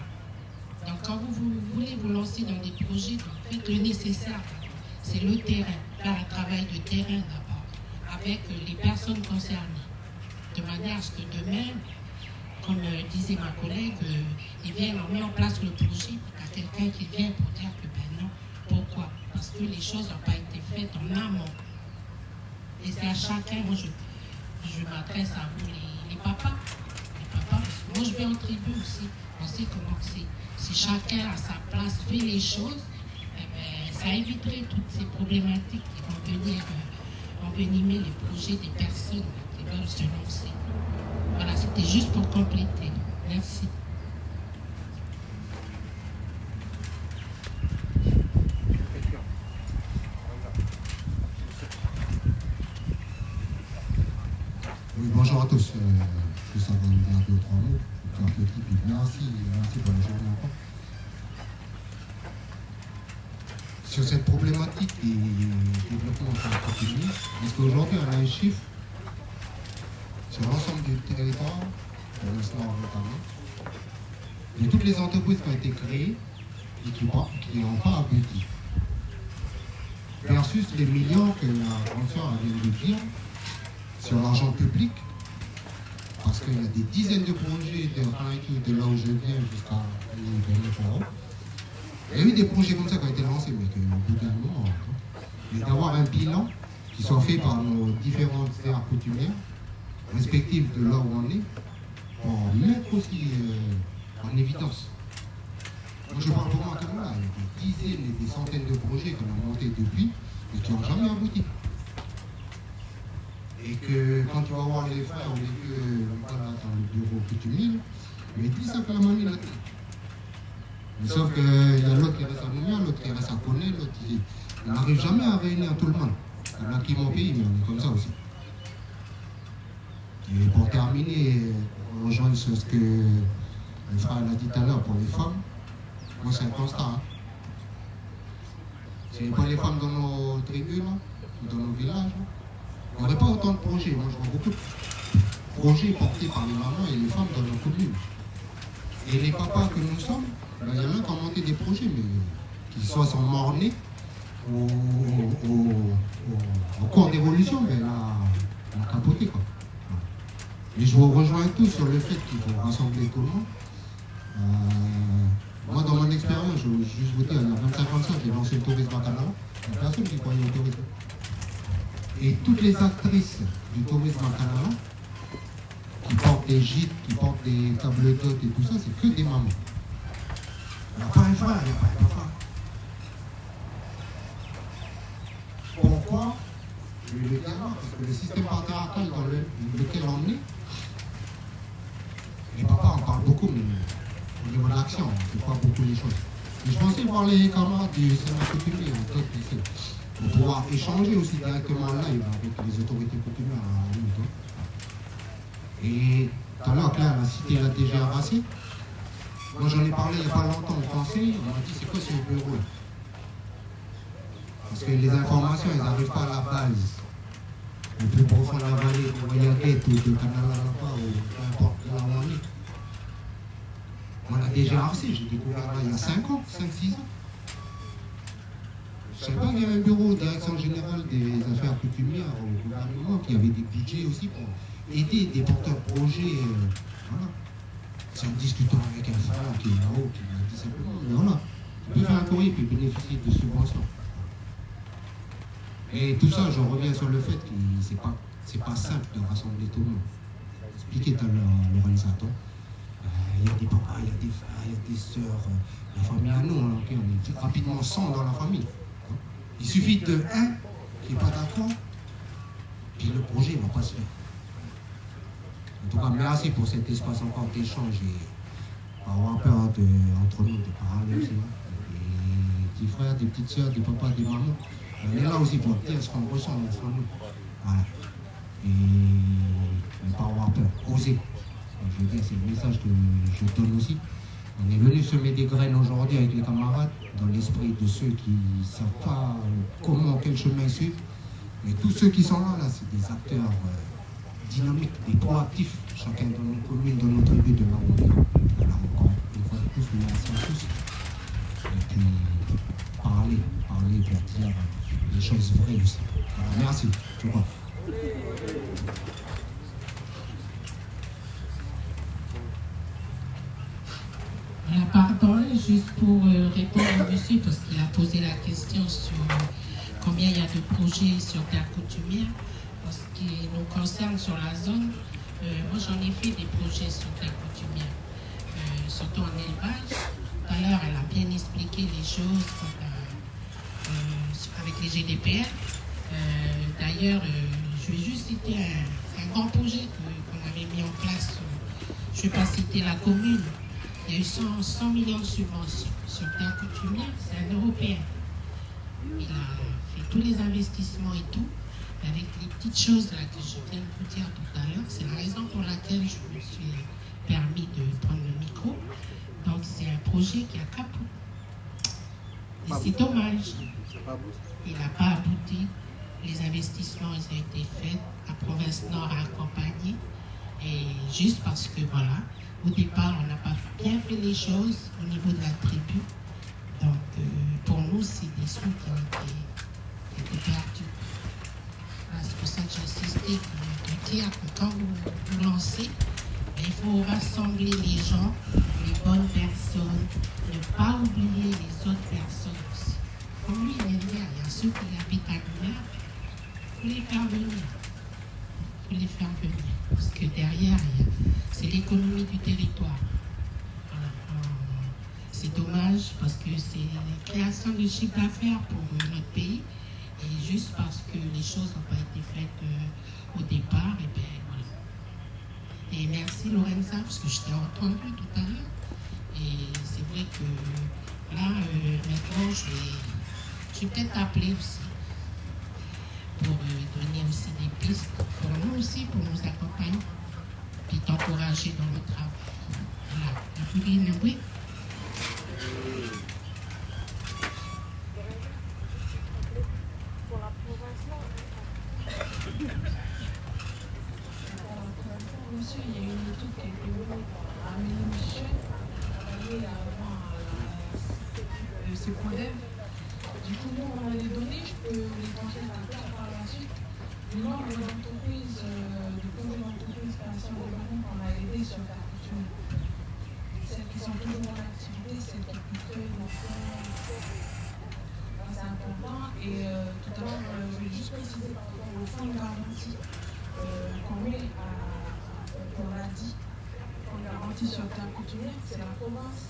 Donc quand vous voulez vous lancer dans des projets, donc faites le nécessaire. C'est le terrain, faire un travail de terrain d'abord, avec les personnes concernées. De manière à ce que demain, comme disait ma collègue, ils viennent, on met en place le projet, il y a quelqu'un qui vient pour dire que ben non, pourquoi? Parce que les choses n'ont pas été faites en amont. Et c'est à chacun, moi je m'adresse à vous les papas. Moi, je vais en tribu aussi. On sait comment c'est. Si chacun à sa place fait les choses, eh bien, ça éviterait toutes ces problématiques qui vont venir envenimer les projets des personnes qui veulent se lancer. Voilà, c'était juste pour compléter. Merci. Oui, bonjour à tous. Je vais savoir dire 2 ou 3 mots. Je vais faire petit peu. Merci pour la journée encore. Sur cette problématique des développements coutumiers, est-ce qu'aujourd'hui on a un chiffre sur l'ensemble du territoire, pour l'instant notamment, de toutes les entreprises qui ont été créées et qui n'ont pas abouti, versus les millions que la grande sœur vient de dire sur l'argent public, parce qu'il y a des dizaines de projets de là où je viens jusqu'à l'Union. Il y a eu des projets comme ça qui ont été lancés, mais qu'au bout d'un moment, mais d'avoir un bilan qui soit fait par nos différentes aires coutumières, respectives de là où on est, pour mettre aussi en évidence. Moi je parle pour moi comme là, il y a des dizaines et des centaines de projets qu'on a montés depuis, mais qui n'ont jamais abouti. Et que quand tu vas voir les frères ou les vieux voilà, dans le bureau coutumier, ils disent ça que la mamie l'a dit. Mais sauf qu'il y a l'autre qui reste à Nouméa, l'autre qui reste à Koné, l'autre qui n'arrive jamais à réunir tout le monde. Il y en a qui mon pays, mais on est comme ça aussi. Et pour terminer, rejoindre ce que le frère a dit tout à l'heure pour les femmes, moi c'est un constat. Hein. Si n'est pas les femmes dans nos tribus, là, dans nos villages, il n'y aurait pas autant de projets. Moi je vois beaucoup de projets portés par les mamans et les femmes dans nos communes. Et les papas que nous sommes, il y en a qui ont monté des projets, mais qui soit sont morts-nés au cours d'évolution, mais là, on a capoté quoi. Et je vous rejoins tous sur le fait qu'il faut rassembler tout le monde. Moi, dans mon expérience, je veux juste vous dire, il y a 25 ans de ça, j'ai lancé le tourisme à Canara. Il n'y a personne qui croyait au tourisme. Et toutes les actrices du tourisme à Canara, qui portent des gîtes, qui portent des tables d'hôtes et tout ça, c'est que des mamans. Il n'y a pas un frère, il n'y a pas un papa. Pourquoi? Je vais le dire là, parce que le système patriarcal dans lequel on est, les papas en parlent beaucoup, mais au niveau de l'action, on ne fait pas beaucoup les choses. Et je pensais voir les camarades du Sénat coutumier, en tête ici, pour pouvoir échanger aussi directement en live avec les autorités coutumières à Limousin. Et tout à l'heure, Claire a cité la TGRAC. Moi, j'en ai parlé il n'y a pas longtemps au conseil. On m'a dit, c'est quoi ce bureau? Parce que les informations, elles n'arrivent pas à la base. Le plus profond de la vallée de Royaguette ou de Canal-Alapa ou peu importe là où on est. Moi, la TGRAC, j'ai découvert là il y a 5 ans, 5-6 ans. Je ne savais pas qu'il y avait un bureau de direction générale des affaires coutumières au gouvernement qui avait des budgets aussi pour aider des porteurs de projets. Voilà. C'est en discutant avec un frère qui est là-haut, qui m'a dit simplement, mais voilà, tu peux faire un courrier et bénéficier de subventions. Et tout ça, je reviens sur le fait que c'est pas simple de rassembler tout le monde. Expliqué tout à l'heure, Lorenza, il y a des papas, il y a des frères, il y a des sœurs, la famille à nous, on est rapidement 100 dans la famille. Il suffit de un qui n'est pas d'accord, puis le projet ne va pas se faire. En tout cas, merci pour cet espace encore d'échange pas avoir peur entre nous de parler aussi. Des petits frères, des petites soeurs, des papas, des mamans. On est là aussi pour dire ce qu'on ressent entre nous. Voilà. Et ne pas avoir peur, oser. Je veux dire, c'est le message que je donne aussi. On est venu semer des graines aujourd'hui avec les camarades, dans l'esprit de ceux qui ne savent pas comment, quel chemin suivre. Mais tous ceux qui sont là, c'est des acteurs dynamiques, des proactifs, chacun dans nos communes, dans nos tribus, de là où on est. Voilà, encore une fois de plus, merci à tous. Et puis, parler pour dire les choses vraies aussi. Voilà, merci. Tu vois. Pardon, juste pour répondre au monsieur, parce qu'il a posé la question sur combien il y a de projets sur terre coutumière. En ce qui nous concerne sur la zone, moi j'en ai fait des projets sur terre coutumière, surtout en élevage. Tout à l'heure, elle a bien expliqué les choses avec les GDPR. D'ailleurs, je vais juste citer un grand projet qu'on avait mis en place. Je ne vais pas citer la commune. Il y a eu 100 millions de subventions sur terre coutumière, c'est un Européen. Il a fait tous les investissements et tout, avec les petites choses là que je viens de vous dire tout à l'heure. C'est la raison pour laquelle je me suis permis de prendre le micro. Donc c'est un projet qui a capoté. Et c'est dommage. Il n'a pas abouti. Les investissements ils ont été faits. La province Nord a accompagné. Et juste parce que voilà, au départ, on n'a pas bien fait les choses au niveau de la tribu. Donc, pour nous, c'est des sous qui ont été perdus. Voilà, c'est pour ça que j'ai insisté de dire que quand vous lancez, il faut rassembler les gens, les bonnes personnes, ne pas oublier les autres personnes aussi. Comme lui, il y a ceux qui habitent à Lumière, il faut les faire venir. Il faut les faire venir. Parce que derrière, c'est l'économie du territoire. Voilà. C'est dommage parce que c'est la création de chiffre d'affaires pour notre pays. Et juste parce que les choses n'ont pas été faites au départ, et bien voilà. Et merci Lorenza, parce que je t'ai entendu tout à l'heure. Et c'est vrai que là, maintenant, je vais peut-être t'appeler aussi pour donner aussi des pistes pour nous aussi, pour nous accompagner, puis t'encourager dans le travail. Voilà. Vous voulez une oui? Pour la province Nord. Monsieur, il y a une étude qui a été menée à Amélie Michel, travaillée avant à CEPODEV. Du coup, nous, on a les données, je peux les transmettre par la suite. Le nombre d'entreprises, de projets d'entreprises création de développement qu'on a aidé sur la culture. Celles qui sont toujours en activité, celles qui cultivent les c'est important. Et tout à l'heure, je vais juste préciser par rapport au fonds de garantie qu'on met on l'a dit, fonds de garantie sur terre coutumière, c'est la province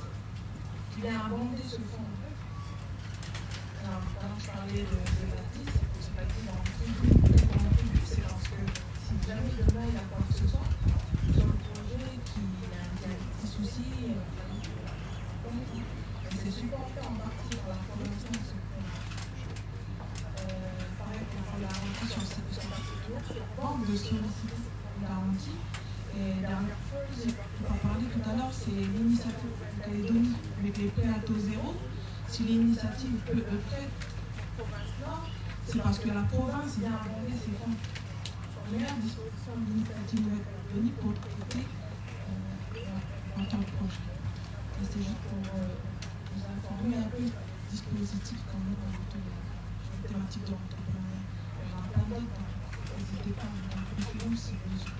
qui vient abonder ce fonds. Alors, quand je parlais de la 10, c'est pas dit dans le contribuer, c'est parce que si jamais demain il y a quoi que ce soit, sur le projet qui a des petits soucis, c'est supporté en partie par la province de ce fonds. Pareil pour la garantie sur cette banque de solliciter une garantie. Et dernière chose, on a parlé tout à l'heure, c'est l'initiative de Calédonie avec les prêts à taux zéro. Si l'initiative peut être c'est parce que la province vient abonder ses fonds. La meilleure disposition de l'initiative de Calédonie pour traiter en tant que projet. Et c'est juste pour vous informer un peu du dispositif quand même autour de la thématique de l'entrepreneuriat. Il y aura plein d'autres, n'hésitez pas à nous contacter si besoin.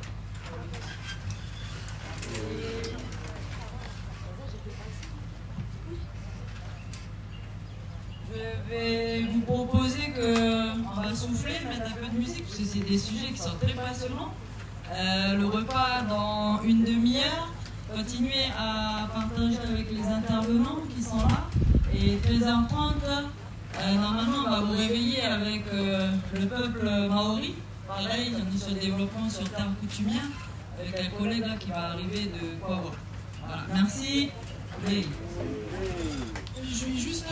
Je vais vous proposer qu'on va souffler, mettre un peu de musique, parce que c'est des sujets qui sont très passionnants. Le repas dans une demi-heure, continuer à partager avec les intervenants qui sont là. Et 13h30, normalement on va vous réveiller avec le peuple maori. Pareil, on est sur le développement sur terre coutumière, avec un collègue là qui va arriver de Kwawa. Voilà, merci. Oui. Je vais juste